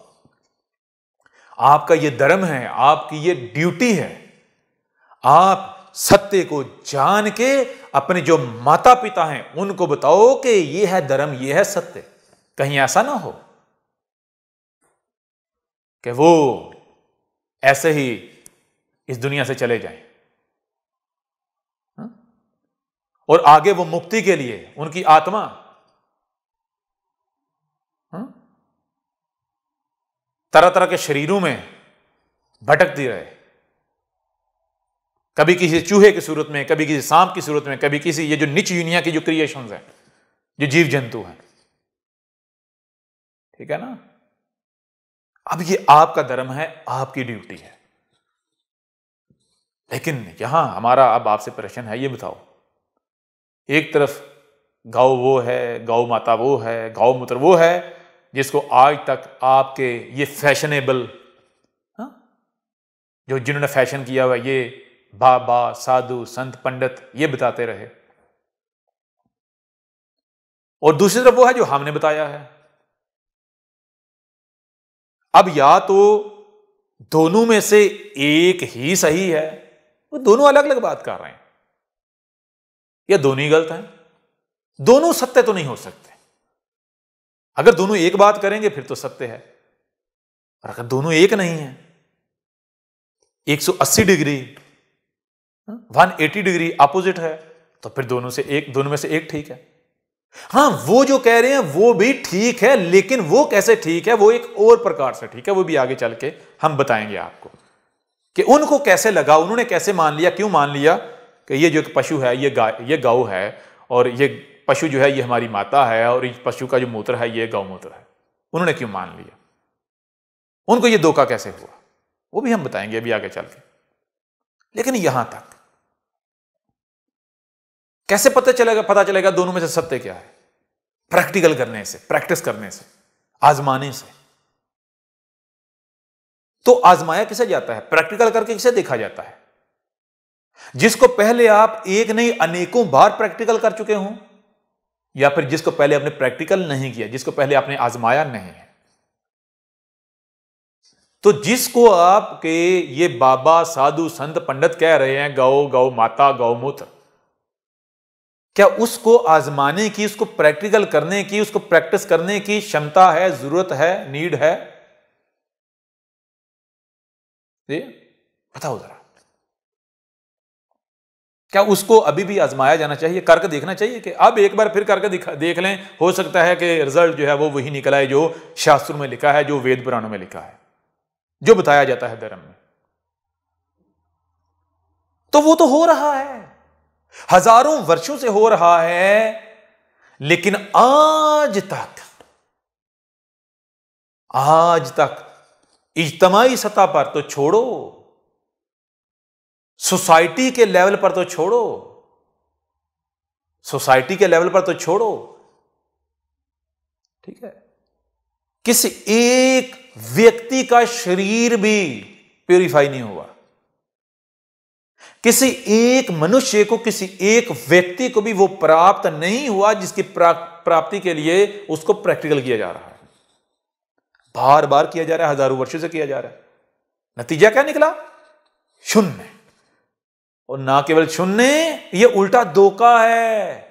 आपका यह धर्म है, आपकी यह ड्यूटी है। आप सत्य को जान के अपने जो माता पिता हैं उनको बताओ कि यह है धर्म, यह है सत्य। कहीं ऐसा ना हो कि वो ऐसे ही इस दुनिया से चले जाएं और आगे वो मुक्ति के लिए उनकी आत्मा तरह तरह के शरीरों में भटकती रहे, कभी किसी चूहे की सूरत में, कभी किसी सांप की सूरत में, कभी किसी ये जो नीच दुनिया की जो क्रिएशंस हैं, जो जीव जंतु हैं। ठीक है ना? अब ये आपका धर्म है, आपकी ड्यूटी है। लेकिन यहां हमारा अब आपसे प्रश्न है, ये बताओ, एक तरफ गौ वो है, गौ माता वो है, गौमूत्र वो है जिसको आज तक आपके ये फैशनेबल जो जिन्होंने फैशन किया हुआ, ये बाबा, साधु, संत, पंडित ये बताते रहे, और दूसरी तरफ वो है जो हमने बताया है। अब या तो दोनों में से एक ही सही है, वो दोनों अलग अलग बात कर रहे हैं, या दोनों ही गलत हैं। दोनों सत्य तो नहीं हो सकते। अगर दोनों एक बात करेंगे फिर तो सत्य है, और अगर दोनों एक नहीं है, 180 डिग्री 180 डिग्री अपोजिट है, तो फिर दोनों में से एक ठीक है। हां, वो जो कह रहे हैं वो भी ठीक है, लेकिन वो कैसे ठीक है, वो एक और प्रकार से ठीक है। वो भी आगे चल के हम बताएंगे आपको कि उनको कैसे लगा, उन्होंने कैसे मान लिया, क्यों मान लिया कि ये जो एक पशु है, ये गौ है, और ये पशु जो है ये हमारी माता है, और इस पशु का जो मूत्र है ये गौमूत्र है। उन्होंने क्यों मान लिया, उनको ये धोखा कैसे हुआ, वो भी हम बताएंगे अभी आगे चल के। लेकिन यहां तक कैसे पता चलेगा दोनों में से सत्य क्या है? प्रैक्टिकल करने से, प्रैक्टिस करने से, आजमाने से। तो आजमाया किसे जाता है? प्रैक्टिकल करके किसे देखा जाता है? जिसको पहले आप एक नहीं अनेकों बार प्रैक्टिकल कर चुके हों, या फिर जिसको पहले आपने प्रैक्टिकल नहीं किया, जिसको पहले आपने आजमाया नहीं है। तो जिसको आपके ये बाबा, साधु, संत, पंडित कह रहे हैं गौ, गौ माता, गौमूत्र, क्या उसको आजमाने की, उसको प्रैक्टिकल करने की, उसको प्रैक्टिस करने की क्षमता है, जरूरत है, नीड है? बताओ जरा, क्या उसको अभी भी आजमाया जाना चाहिए, करके देखना चाहिए कि अब एक बार फिर करके देख लें, हो सकता है कि रिजल्ट जो है वो वही निकला है जो शास्त्रों में लिखा है, जो वेद पुराणों में लिखा है, जो बताया जाता है धर्म में। तो वो तो हो रहा है, हजारों वर्षों से हो रहा है, लेकिन आज तक इज्तमाई सतह पर तो छोड़ो, सोसाइटी के लेवल पर तो छोड़ो, सोसाइटी के लेवल पर तो छोड़ो, ठीक है, किसी एक व्यक्ति का शरीर भी प्यूरिफाई नहीं हुआ, किसी एक मनुष्य को, किसी एक व्यक्ति को भी वो प्राप्त नहीं हुआ जिसकी प्राप्ति के लिए उसको प्रैक्टिकल किया जा रहा है, बार बार किया जा रहा है, हजारों वर्षों से किया जा रहा है। नतीजा क्या निकला? शून्य। और ना केवल शून्य, ये उल्टा धोखा है।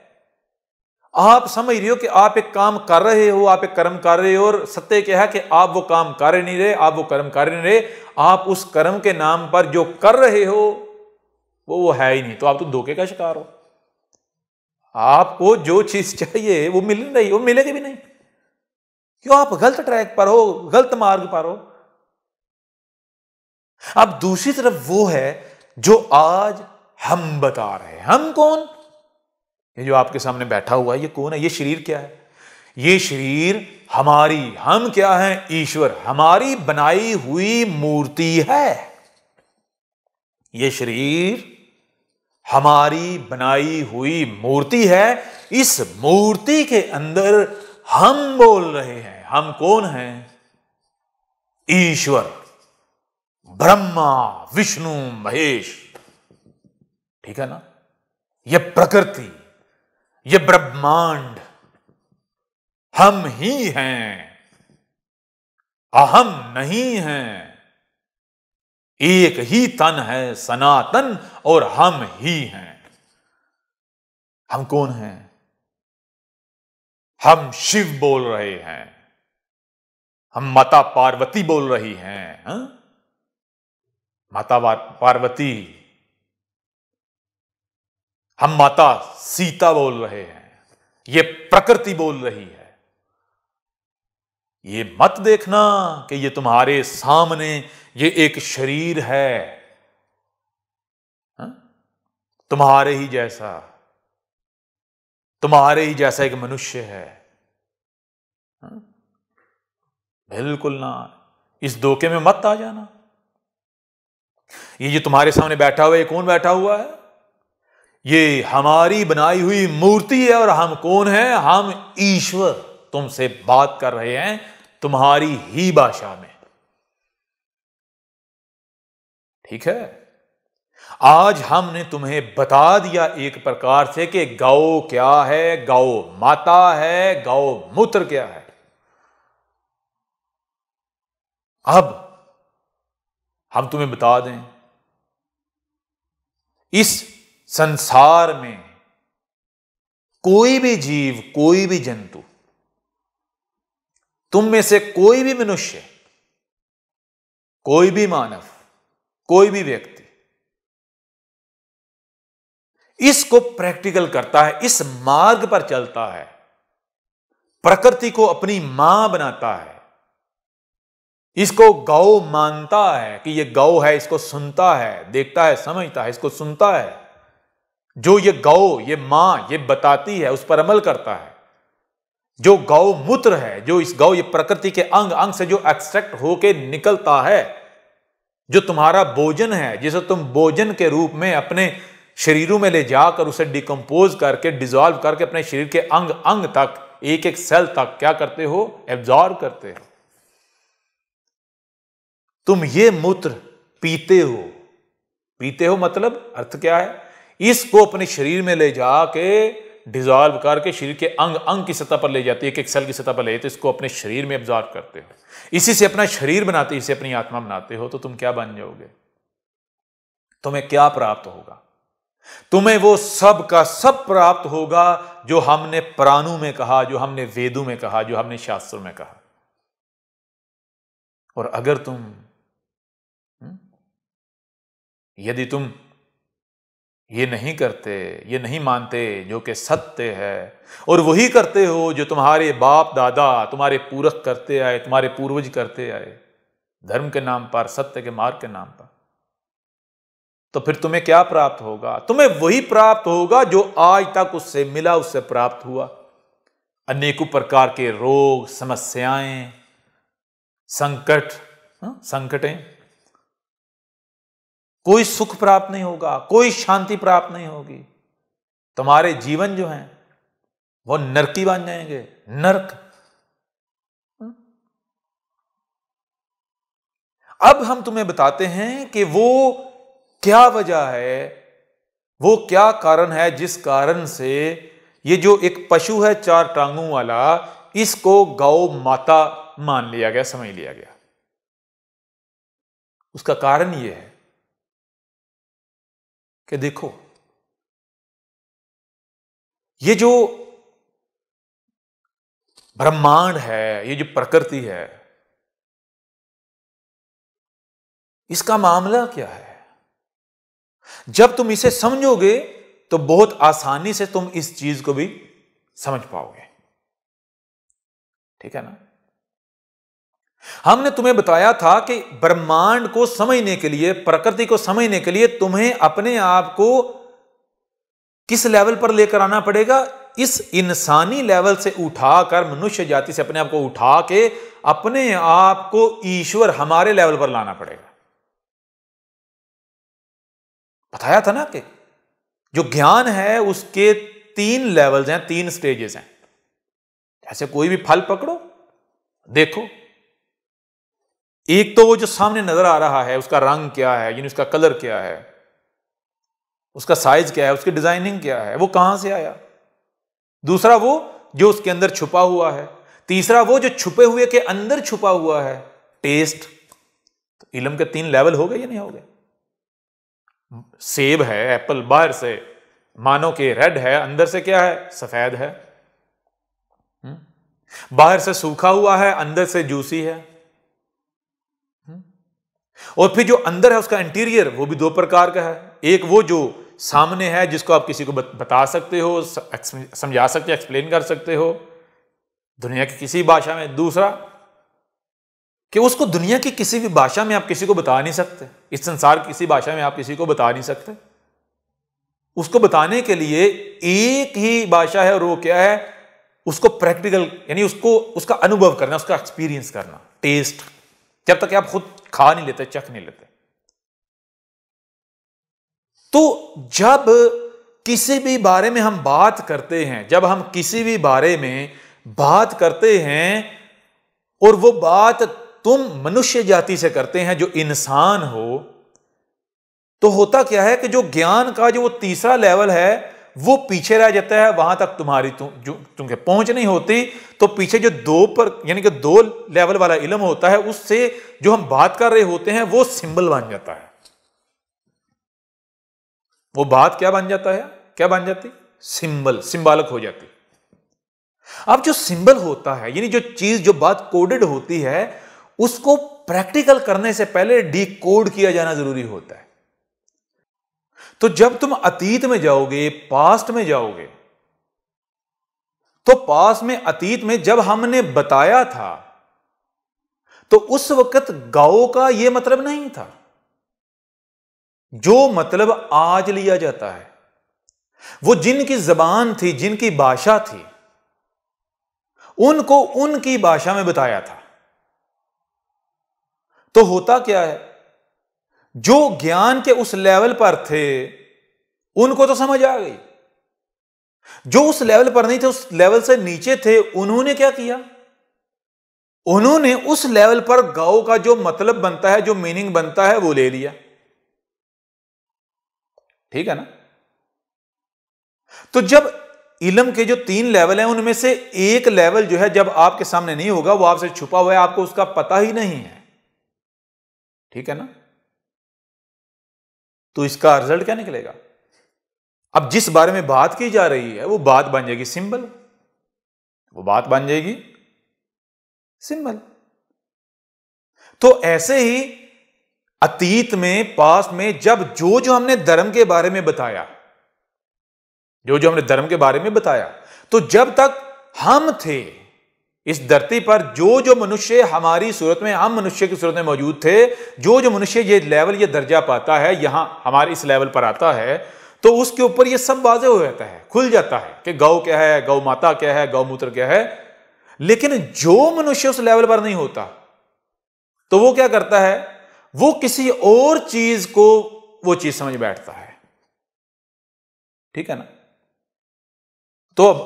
आप समझ रहे हो कि आप एक काम कर रहे हो, आप एक कर्म कर रहे हो, और सत्य क्या है कि आप वो काम कर नहीं रहे, आप वो कर्म कर नहीं रहे, आप उस कर्म के नाम पर जो कर रहे हो वो है ही नहीं, तो आप तो धोखे का शिकार हो। आपको जो चीज चाहिए वो मिल नहीं रही, वो मिलेगी भी नहीं, क्यों? आप गलत ट्रैक पर हो, गलत मार्ग पर हो। अब दूसरी तरफ वो है जो आज हम बता रहे हैं। हम कौन? ये जो आपके सामने बैठा हुआ है ये कौन है? ये शरीर क्या है? ये शरीर हमारी, हम क्या है? ईश्वर, हमारी बनाई हुई मूर्ति है। ये शरीर हमारी बनाई हुई मूर्ति है। इस मूर्ति के अंदर हम बोल रहे हैं। हम कौन हैं? ईश्वर, ब्रह्मा, विष्णु, महेश, ठीक है ना? ये प्रकृति, ये ब्रह्मांड हम ही हैं, अहम नहीं हैं। एक ही तन है सनातन, और हम ही हैं। हम कौन हैं? हम शिव बोल रहे हैं, हम माता पार्वती बोल रही हैं, हा? माता पार्वती, हम माता सीता बोल रहे हैं, ये प्रकृति बोल रही है। ये मत देखना कि ये तुम्हारे सामने ये एक शरीर है, हा? तुम्हारे ही जैसा एक मनुष्य है, हा? बिल्कुल ना, इस धोखे में मत आ जाना। ये जो तुम्हारे सामने बैठा हुआ है, ये कौन बैठा हुआ है? ये हमारी बनाई हुई मूर्ति है। और हम कौन हैं? हम ईश्वर तुमसे बात कर रहे हैं तुम्हारी ही भाषा में, ठीक है? आज हमने तुम्हें बता दिया एक प्रकार से कि गौ क्या है, गौ माता है, गौ मूत्र क्या है। अब हम तुम्हें बता दें, इस संसार में कोई भी जीव, कोई भी जंतु, तुम में से कोई भी मनुष्य, कोई भी मानव, कोई भी व्यक्ति इसको प्रैक्टिकल करता है, इस मार्ग पर चलता है, प्रकृति को अपनी मां बनाता है, इसको गौ मानता है कि ये गौ है, इसको सुनता है, देखता है, समझता है, इसको सुनता है। जो ये गौ, ये मां ये बताती है उस पर अमल करता है। जो गौ मूत्र है, जो इस गौ, ये प्रकृति के अंग अंग से जो एक्सट्रैक्ट होके निकलता है, जो तुम्हारा भोजन है, जिसे तुम भोजन के रूप में अपने शरीरों में ले जाकर उसे डिकम्पोज करके, डिजॉल्व करके अपने शरीर के अंग अंग तक, एक एक सेल तक क्या करते हो, एब्जॉर्ब करते हो। तुम ये मूत्र पीते हो, पीते हो मतलब अर्थ क्या है, इसको अपने शरीर में ले जाके डिजॉल्व करके शरीर के अंग अंग की सतह पर ले जाती है, एक एक सेल की सतह पर ले, तो इसको अपने शरीर में एब्जॉर्ब करते हो, इसी से अपना शरीर बनाते, इसे अपनी आत्मा बनाते हो। तो तुम क्या बन जाओगे, तुम्हें क्या प्राप्त होगा? तुम्हें वो सब का सब प्राप्त होगा जो हमने पुराणों में कहा, जो हमने वेदों में कहा, जो हमने शास्त्रों में कहा। और अगर तुम यदि तुम ये नहीं करते, ये नहीं मानते जो कि सत्य है, और वही करते हो जो तुम्हारे बाप दादा, तुम्हारे पूरख करते आए, तुम्हारे पूर्वज करते आए, धर्म के नाम पर, सत्य के मार्ग के नाम पर, तो फिर तुम्हें क्या प्राप्त होगा? तुम्हें वही प्राप्त होगा जो आज तक उससे मिला, उससे प्राप्त हुआ। अनेकों प्रकार के रोग, समस्याएं, संकट, संकटें, कोई सुख प्राप्त नहीं होगा, कोई शांति प्राप्त नहीं होगी। तुम्हारे जीवन जो हैं वो नरकी बन जाएंगे, नरक। अब हम तुम्हें बताते हैं कि वो क्या वजह है, वो क्या कारण है जिस कारण से ये जो एक पशु है चार टांगों वाला, इसको गौ माता मान लिया गया, समझ लिया गया। उसका कारण ये है कि देखो, ये जो ब्रह्मांड है, ये जो प्रकृति है, इसका मामला क्या है? जब तुम इसे समझोगे तो बहुत आसानी से तुम इस चीज को भी समझ पाओगे। ठीक है ना? हमने तुम्हें बताया था कि ब्रह्मांड को समझने के लिए, प्रकृति को समझने के लिए तुम्हें अपने आप को किस लेवल पर लेकर आना पड़ेगा? इस इंसानी लेवल से उठाकर, मनुष्य जाति से अपने आप को उठा के अपने आप को ईश्वर, हमारे लेवल पर लाना पड़ेगा। बताया था ना कि जो ज्ञान है उसके 3 लेवल्स हैं, 3 स्टेजेस हैं। जैसे कोई भी फल पकड़ो, देखो, एक तो वो जो सामने नजर आ रहा है उसका रंग क्या है, यानी उसका कलर क्या है, उसका साइज क्या है, उसकी डिजाइनिंग क्या है, वो कहां से आया। दूसरा वो जो उसके अंदर छुपा हुआ है। तीसरा वो जो छुपे हुए के अंदर छुपा हुआ है, टेस्ट। तो इल्म के 3 लेवल हो गए या नहीं हो गए? सेब है, एप्पल, बाहर से मानो कि रेड है, अंदर से क्या है, सफेद है। बाहर से सूखा हुआ है, अंदर से जूसी है। और फिर जो अंदर है उसका इंटीरियर, वो भी 2 प्रकार का है। एक वो जो सामने है, जिसको आप किसी को बता सकते हो, समझा सकते हो, एक्सप्लेन कर सकते हो दुनिया की किसी भाषा में। दूसरा कि उसको दुनिया की किसी भी भाषा में आप किसी को बता नहीं सकते, इस संसार की किसी भाषा में आप किसी को बता नहीं सकते। उसको बताने के लिए एक ही भाषा है, और वो क्या है, उसको प्रैक्टिकल, यानी उसको, उसका अनुभव करना, उसका एक्सपीरियंस करना, टेस्ट। जब तक आप खुद खा नहीं लेते, चख नहीं लेते। तो जब किसी भी बारे में हम बात करते हैं, जब हम किसी भी बारे में बात करते हैं और वो बात तुम मनुष्य जाति से करते हैं, जो इंसान हो, तो होता क्या है कि जो ज्ञान का जो वो तीसरा लेवल है वो पीछे रह जाता है। वहां तक तुम्हारी तुमके पहुंच नहीं होती। तो पीछे जो 2 पर, यानी कि 2 लेवल वाला इल्म होता है, उससे जो हम बात कर रहे होते हैं वो सिंबल बन जाता है। वो बात क्या बन जाता है, क्या बन जाती, सिंबल, सिंबॉलिक हो जाती। अब जो सिंबल होता है, यानी जो चीज, जो बात कोडेड होती है, उसको प्रैक्टिकल करने से पहले डिकोड किया जाना जरूरी होता है। तो जब तुम अतीत में जाओगे, पास्ट में जाओगे, तो पास्ट में, अतीत में जब हमने बताया था, तो उस वक्त गाओ का यह मतलब नहीं था जो मतलब आज लिया जाता है। वो जिनकी जबान थी, जिनकी भाषा थी, उनको उनकी भाषा में बताया था। तो होता क्या है, जो ज्ञान के उस लेवल पर थे उनको तो समझ आ गई, जो उस लेवल पर नहीं थे, उस लेवल से नीचे थे, उन्होंने क्या किया, उन्होंने उस लेवल पर गाओ का जो मतलब बनता है, जो मीनिंग बनता है, वो ले लिया। ठीक है ना। तो जब इल्म के जो 3 लेवल हैं, उनमें से एक लेवल जो है जब आपके सामने नहीं होगा, वो आपसे छुपा हुआ है, आपको उसका पता ही नहीं है। ठीक है ना। तो इसका रिजल्ट क्या निकलेगा? अब जिस बारे में बात की जा रही है वो बात बन जाएगी सिंबल, वो बात बन जाएगी सिंबल। तो ऐसे ही अतीत में, पास्ट में, जब जो जो हमने धर्म के बारे में बताया, जो जो हमने धर्म के बारे में बताया, तो जब तक हम थे इस धरती पर, जो जो मनुष्य हमारी सूरत में, हम मनुष्य की सूरत में मौजूद थे, जो जो मनुष्य ये लेवल, ये दर्जा पाता है, यहां हमारे इस लेवल पर आता है, तो उसके ऊपर ये सब वाज़ेह हो जाता है, खुल जाता है कि गौ क्या है, गौ माता क्या है, गौमूत्र क्या है। लेकिन जो मनुष्य उस लेवल पर नहीं होता, तो वो क्या करता है, वो किसी और चीज को वो चीज समझ बैठता है। ठीक है ना। तो अब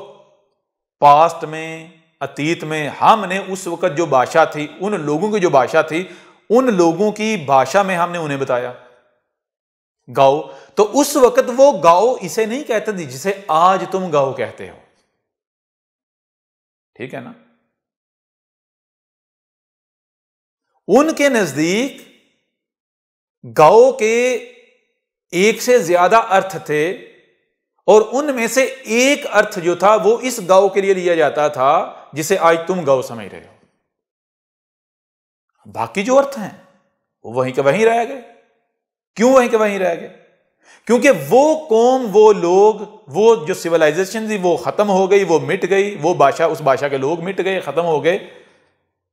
पास्ट में, अतीत में, हमने उस वक्त जो भाषा थी, उन लोगों की जो भाषा थी, उन लोगों की भाषा में हमने उन्हें बताया गाओ। तो उस वक्त वो गाओ इसे नहीं कहते थे जिसे आज तुम गाओ कहते हो। ठीक है ना। उनके नजदीक गाओ के एक से ज्यादा अर्थ थे, और उनमें से एक अर्थ जो था वो इस गाओ के लिए लिया जाता था जिसे आज तुम गाओ समझ रहे हो। बाकी जो अर्थ हैं वो वहीं के वहीं रह गए। क्यों वहीं के वहीं रह गए? क्योंकि वो कौम, वो लोग, वो जो सिविलाइजेशन थी वो खत्म हो गई, वो मिट गई, वो भाषा, उस भाषा के लोग मिट गए, खत्म हो गए।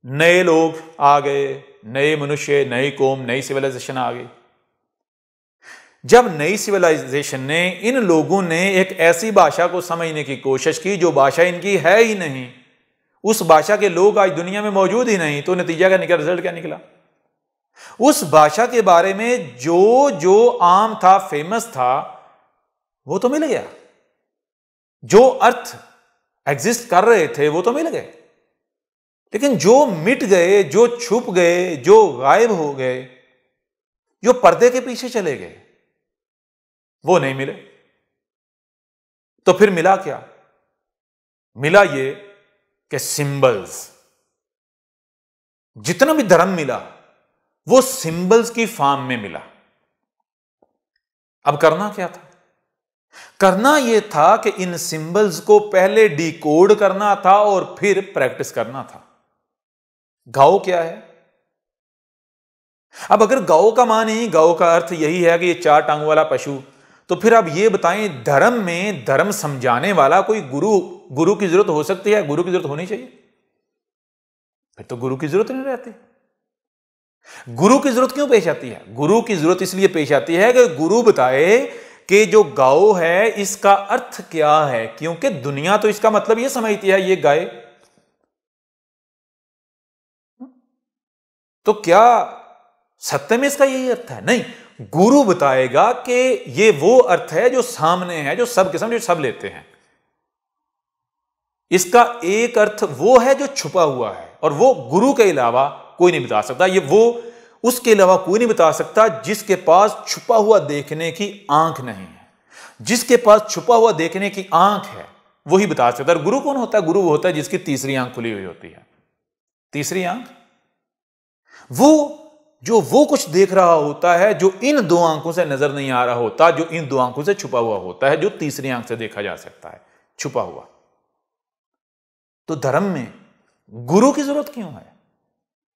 नए लोग आ गए, नए मनुष्य, नई कौम, नई सिविलाइजेशन आ गई। जब नई सिविलाइजेशन ने, इन लोगों ने एक ऐसी भाषा को समझने की कोशिश की जो भाषा इनकी है ही नहीं, उस भाषा के लोग आज दुनिया में मौजूद ही नहीं, तो नतीजा क्या निकला, रिजल्ट क्या निकला? उस भाषा के बारे में जो जो आम था, फेमस था, वो तो मिल गया। जो अर्थ एग्जिस्ट कर रहे थे वो तो मिल गए, लेकिन जो मिट गए, जो छुप गए, जो गायब हो गए, जो पर्दे के पीछे चले गए, वो नहीं मिले। तो फिर मिला क्या? मिला ये कि सिंबल्स, जितना भी धर्म मिला वो सिंबल्स की फॉर्म में मिला। अब करना क्या था? करना यह था कि इन सिंबल्स को पहले डिकोड करना था और फिर प्रैक्टिस करना था। गाओ क्या है? अब अगर गाओ का मान ही, गाओ का अर्थ यही है कि ये 4 टांगों वाला पशु, तो फिर आप ये बताएं, धर्म में धर्म समझाने वाला कोई गुरु की जरूरत हो सकती है? गुरु की जरूरत होनी चाहिए? फिर तो गुरु की जरूरत नहीं रहती। गुरु की जरूरत क्यों पेश आती है? गुरु की जरूरत इसलिए पेश आती है कि गुरु बताए कि जो गाओ है इसका अर्थ क्या है, क्योंकि दुनिया तो इसका मतलब यह समझती है ये गाय। तो क्या सत्य में इसका यही अर्थ है? नहीं, गुरु बताएगा कि ये वो अर्थ है जो सामने है, जो सब के सामने, जो सब लेते हैं। इसका एक अर्थ वो है जो छुपा हुआ है, और वो गुरु के अलावा कोई नहीं बता सकता। ये वो, उसके अलावा कोई नहीं बता सकता जिसके पास छुपा हुआ देखने की आंख नहीं है। जिसके पास छुपा हुआ देखने की आंख है वही बता सकता है। गुरु कौन होता है? गुरु वो होता है जिसकी तीसरी आंख खुली हुई होती है। तीसरी आंख, वो कुछ देख रहा होता है जो इन 2 आंखों से नजर नहीं आ रहा होता, जो इन 2 आंखों से छुपा हुआ होता है, जो तीसरी आंख से देखा जा सकता है, छुपा हुआ। तो धर्म में गुरु की जरूरत क्यों है?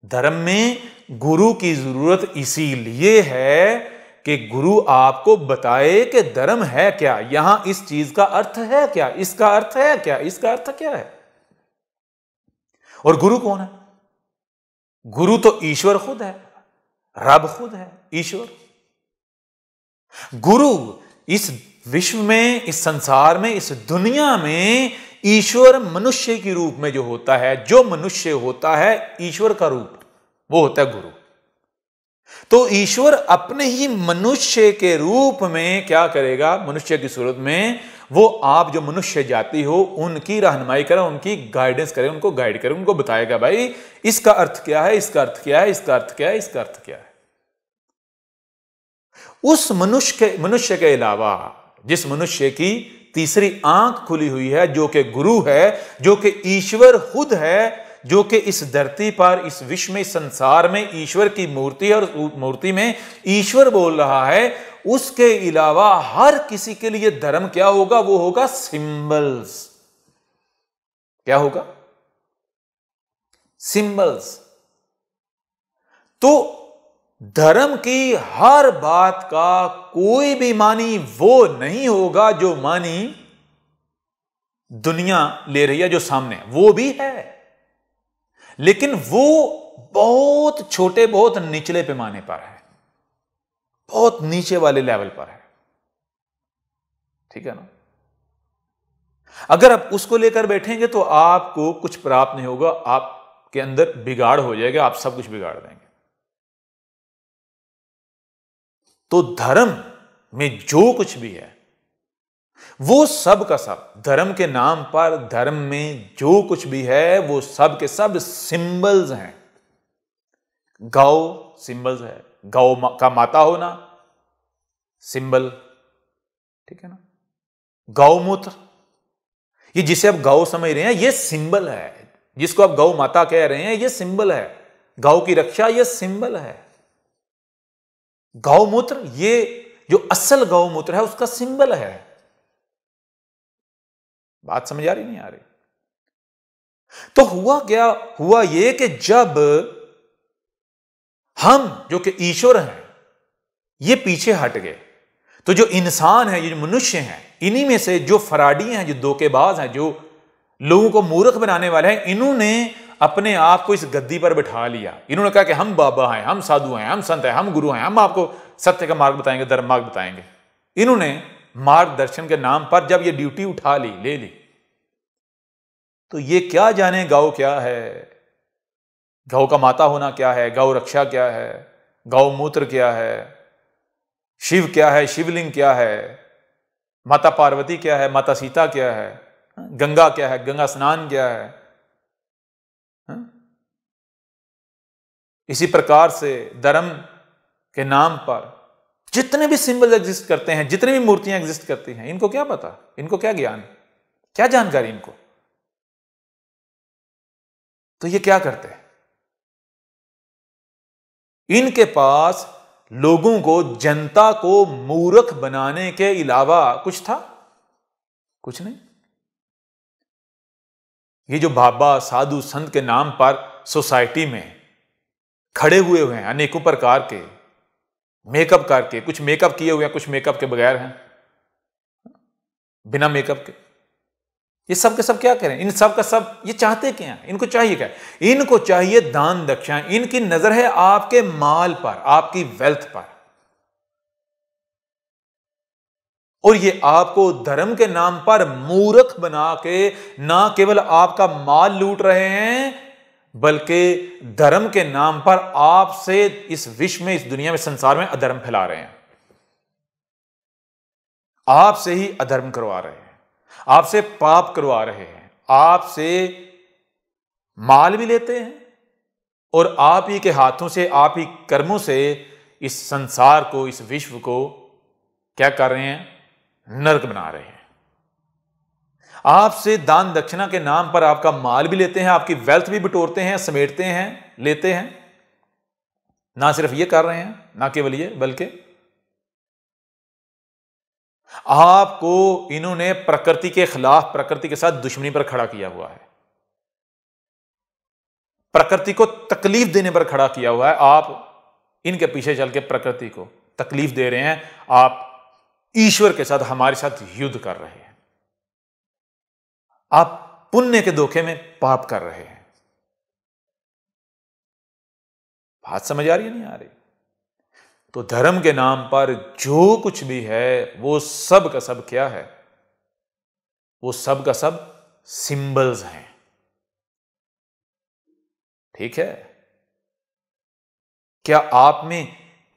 धर्म में गुरु की जरूरत इसीलिए है कि गुरु आपको बताए कि धर्म है क्या, यहां इस चीज का अर्थ है क्या, इसका अर्थ है क्या, इसका अर्थ क्या है। और गुरु कौन है? गुरु तो ईश्वर खुद है, रब खुद है, ईश्वर। गुरु इस विश्व में, इस संसार में, इस दुनिया में ईश्वर मनुष्य के रूप में जो होता है, जो मनुष्य होता है ईश्वर का रूप, वो होता है गुरु। तो ईश्वर अपने ही मनुष्य के रूप में क्या करेगा? मनुष्य की सूरत में वो आप जो मनुष्य जाति हो उनकी रहनुमाई करे, उनकी गाइडेंस करे, उनको गाइड करे, उनको बताएगा भाई इसका अर्थ क्या है, इसका अर्थ क्या है, इसका अर्थ क्या है, इसका अर्थ क्या है। उस मनुष्य के अलावा जिस मनुष्य की तीसरी आंख खुली हुई है, जो कि गुरु है, जो कि ईश्वर खुद है, जो कि इस धरती पर, इस विश्व में, इस संसार में ईश्वर की मूर्ति है और उस मूर्ति में ईश्वर बोल रहा है, उसके अलावा हर किसी के लिए धर्म क्या होगा? वो होगा सिंबल्स। क्या होगा? सिंबल्स। तो धर्म की हर बात का कोई भी मानी वो नहीं होगा जो मानी दुनिया ले रही है, जो सामने वो भी है, लेकिन वो बहुत छोटे, बहुत निचले पैमाने पर है, बहुत नीचे वाले लेवल पर है। ठीक है ना? अगर आप उसको लेकर बैठेंगे तो आपको कुछ प्राप्त नहीं होगा, आपके अंदर बिगाड़ हो जाएगा, आप सब कुछ बिगाड़ देंगे। तो धर्म में जो कुछ भी है वो सब का सब, धर्म के नाम पर धर्म में जो कुछ भी है वो सब के सब सिंबल्स हैं। गौ सिंबल्स है, गौ का माता होना सिंबल। ठीक है ना? गौमूत्र, ये जिसे आप गौ समझ रहे हैं ये सिंबल है, जिसको आप गौ माता कह रहे हैं ये सिंबल है। गौ की रक्षा ये सिंबल है। गौमूत्र, ये जो असल गौमूत्र है उसका सिंबल है। बात समझ आ रही नहीं आ रही? तो हुआ क्या? हुआ ये कि जब हम जो कि ईश्वर हैं ये पीछे हट गए, तो जो इंसान है, ये जो मनुष्य हैं, इन्हीं में से जो फराडी हैं, जो धोखेबाज हैं, जो लोगों को मूर्ख बनाने वाले हैं, इन्होंने अपने आप को इस गद्दी पर बिठा लिया। इन्होंने कहा कि हम बाबा हैं, हम साधु हैं, हम संत हैं, हम गुरु हैं, हम आपको सत्य का मार्ग बताएंगे, धर्म मार्ग बताएंगे। इन्होंने मार्गदर्शन के नाम पर जब ये ड्यूटी उठा ली, ले ली, तो ये क्या जाने गौ क्या है, गौ का माता होना क्या है, गौ रक्षा क्या है, गौमूत्र क्या है, शिव क्या है, शिवलिंग क्या है, माता पार्वती क्या है, माता सीता क्या है, गंगा क्या है, गंगा स्नान क्या है। इसी प्रकार से धर्म के नाम पर जितने भी सिंबल एग्जिस्ट करते हैं, जितनी भी मूर्तियां एग्जिस्ट करती हैं, इनको क्या पता, इनको क्या ज्ञान, क्या जानकारी इनको? तो ये क्या करते हैं? इनके पास लोगों को, जनता को मूर्ख बनाने के अलावा कुछ था? कुछ नहीं। ये जो बाबा साधु संत के नाम पर सोसाइटी में खड़े हुए हैं, अनेकों प्रकार के मेकअप करके, कुछ मेकअप किए हुए हैं, कुछ मेकअप के बगैर हैं, बिना मेकअप के, ये सब के सब क्या करें? इन सब का सब ये चाहते क्या हैं? इनको चाहिए क्या? इनको चाहिए दान दक्षिणा। इनकी नजर है आपके माल पर, आपकी वेल्थ पर, और ये आपको धर्म के नाम पर मूर्ख बना के ना केवल आपका माल लूट रहे हैं, बल्कि धर्म के नाम पर आपसे इस विश्व में, इस दुनिया में, संसार में अधर्म फैला रहे हैं। आपसे ही अधर्म करवा रहे हैं, आपसे पाप करवा रहे हैं, आपसे माल भी लेते हैं, और आप ही के हाथों से, आप ही कर्मों से इस संसार को, इस विश्व को क्या कर रहे हैं? नरक बना रहे हैं। आपसे दान दक्षिणा के नाम पर आपका माल भी लेते हैं, आपकी वेल्थ भी बटोरते हैं, समेटते हैं, लेते हैं। ना सिर्फ ये कर रहे हैं, ना केवल ये, बल्कि आपको इन्होंने प्रकृति के खिलाफ, प्रकृति के साथ दुश्मनी पर खड़ा किया हुआ है, प्रकृति को तकलीफ देने पर खड़ा किया हुआ है। आप इनके पीछे चल के प्रकृति को तकलीफ दे रहे हैं, आप ईश्वर के साथ, हमारे साथ युद्ध कर रहे हैं। आप पुण्य के धोखे में पाप कर रहे हैं। बात समझ आ रही है नहीं आ रही? तो धर्म के नाम पर जो कुछ भी है वो सब का सब क्या है? वो सब का सब सिंबल्स हैं। ठीक है? क्या आप में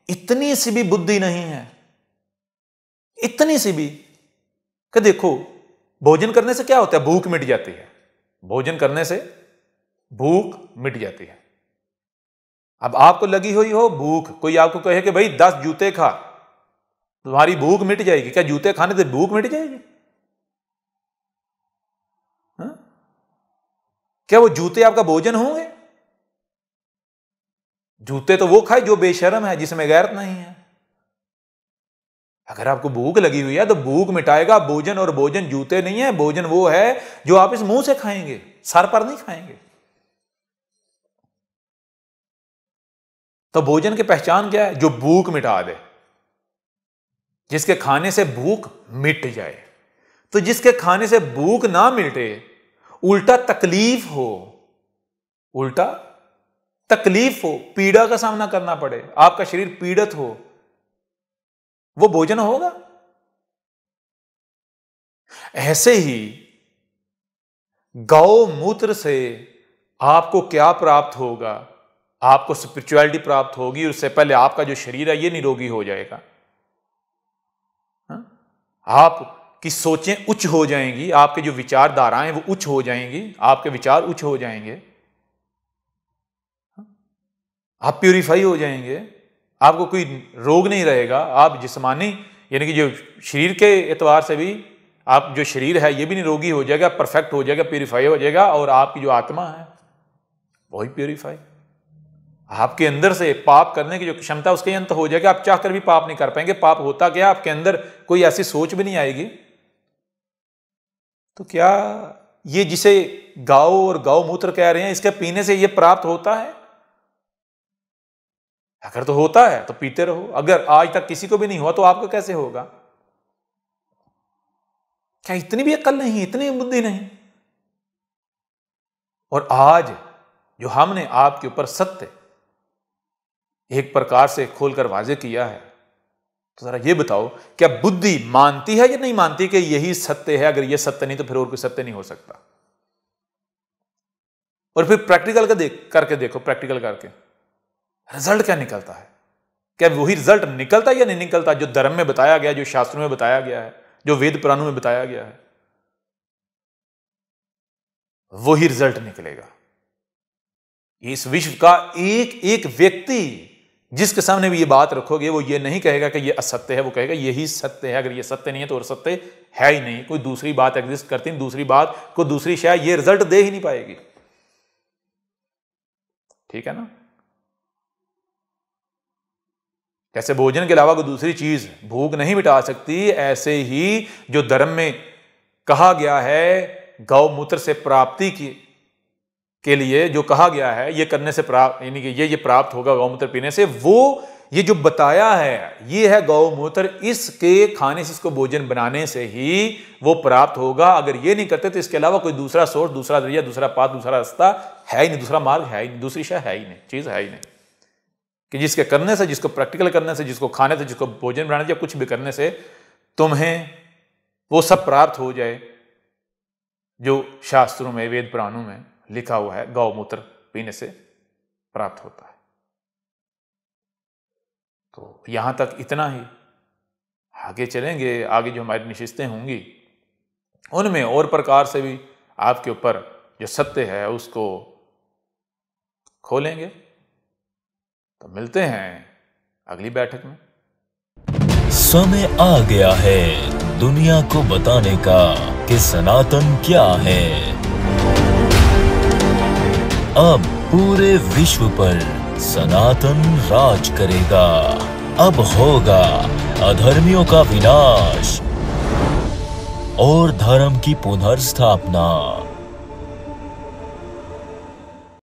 इतनी सी भी बुद्धि नहीं है? इतनी सी भी कि देखो, भोजन करने से क्या होता है? भूख मिट जाती है। भोजन करने से भूख मिट जाती है। अब आपको लगी हुई हो भूख, कोई आपको कहे कि भाई 10 जूते खा, तुम्हारी भूख मिट जाएगी। क्या जूते खाने से भूख मिट जाएगी? हा? क्या वो जूते आपका भोजन होंगे? जूते तो वो खाए जो बेशर्म है, जिसमें गैरत नहीं है। अगर आपको भूख लगी हुई है तो भूख मिटाएगा भोजन, और भोजन जूते नहीं है। भोजन वो है जो आप इस मुंह से खाएंगे, सर पर नहीं खाएंगे। तो भोजन की पहचान क्या है? जो भूख मिटा दे, जिसके खाने से भूख मिट जाए। तो जिसके खाने से भूख ना मिटे, उल्टा तकलीफ हो, उल्टा तकलीफ हो, पीड़ा का सामना करना पड़े, आपका शरीर पीड़ित हो, वो भोजन होगा? ऐसे ही गौ मूत्र से आपको क्या प्राप्त होगा? आपको स्पिरिचुअलिटी प्राप्त होगी। उससे पहले आपका जो शरीर है ये निरोगी हो जाएगा। आपकी सोचें उच्च हो जाएंगी, आपके जो विचारधाराएं वो उच्च हो जाएंगी, आपके विचार उच्च हो जाएंगे, आप प्यूरिफाई हो जाएंगे, आपको कोई रोग नहीं रहेगा। आप जिस्मानी यानी कि जो शरीर के एतबार से भी आप जो शरीर है ये भी निरोगी हो जाएगा, परफेक्ट हो जाएगा, प्यूरिफाई हो जाएगा। और आपकी जो आत्मा है वही प्यूरिफाई। आपके अंदर से पाप करने की जो क्षमता उसके अंत हो जाएगा। आप चाहकर भी पाप नहीं कर पाएंगे। पाप होता क्या? आपके अंदर कोई ऐसी सोच भी नहीं आएगी। तो क्या ये जिसे गाओ और गौमूत्र कह रहे हैं, इसके पीने से ये प्राप्त होता है? अगर तो होता है तो पीते रहो। अगर आज तक किसी को भी नहीं हुआ तो आपको कैसे होगा? क्या इतनी भी अक्ल नहीं, इतनी बुद्धि नहीं? और आज जो हमने आपके ऊपर सत्य एक प्रकार से खोलकर वाजे किया है, तो जरा ये बताओ, क्या बुद्धि मानती है या नहीं मानती कि यही सत्य है? अगर ये सत्य नहीं तो फिर और कोई सत्य नहीं हो सकता। और फिर प्रैक्टिकल करके देखो, प्रैक्टिकल करके रिजल्ट क्या निकलता है? क्या वही रिजल्ट निकलता है या नहीं निकलता जो धर्म में बताया गया, जो शास्त्रों में बताया गया है, जो वेद पुराणों में बताया गया है? वही रिजल्ट निकलेगा। इस विश्व का एक एक व्यक्ति जिसके सामने भी ये बात रखोगे, वो ये नहीं कहेगा कि ये असत्य है, वो कहेगा यही सत्य है। अगर ये सत्य नहीं है तो और सत्य है ही नहीं। कोई दूसरी बात एग्जिस्ट करती नहीं, दूसरी बात को दूसरी शायद ये रिजल्ट दे ही नहीं पाएगी। ठीक है ना? जैसे भोजन के अलावा कोई दूसरी चीज भूख नहीं मिटा सकती, ऐसे ही जो धर्म में कहा गया है गौमूत्र से प्राप्ति के लिए जो कहा गया है, ये करने से प्राप्त, यानी कि ये प्राप्त होगा गौमूत्र पीने से, वो ये जो बताया है ये है गौमूत्र, इसके खाने से, इसको भोजन बनाने से ही वो प्राप्त होगा। अगर ये नहीं करते तो इसके अलावा कोई दूसरा सोर्स, दूसरा जरिया, दूसरा पाथ, दूसरा रास्ता है ही नहीं, दूसरा मार्ग है ही नहीं, दूसरी शय है ही नहीं, चीज है ही नहीं कि जिसके करने से, जिसको प्रैक्टिकल करने से, जिसको खाने से, जिसको भोजन बनाने से, या कुछ भी करने से तुम्हें वो सब प्राप्त हो जाए जो शास्त्रों में, वेद पुराणों में लिखा हुआ है गौमूत्र पीने से प्राप्त होता है। तो यहां तक इतना ही। आगे चलेंगे, आगे जो हमारी नशिस्तें होंगी उनमें और प्रकार से भी आपके ऊपर जो सत्य है उसको खोलेंगे। तो मिलते हैं अगली बैठक में। समय आ गया है दुनिया को बताने का कि सनातन क्या है। अब पूरे विश्व पर सनातन राज करेगा। अब होगा अधर्मियों का विनाश और धर्म की पुनर्स्थापना।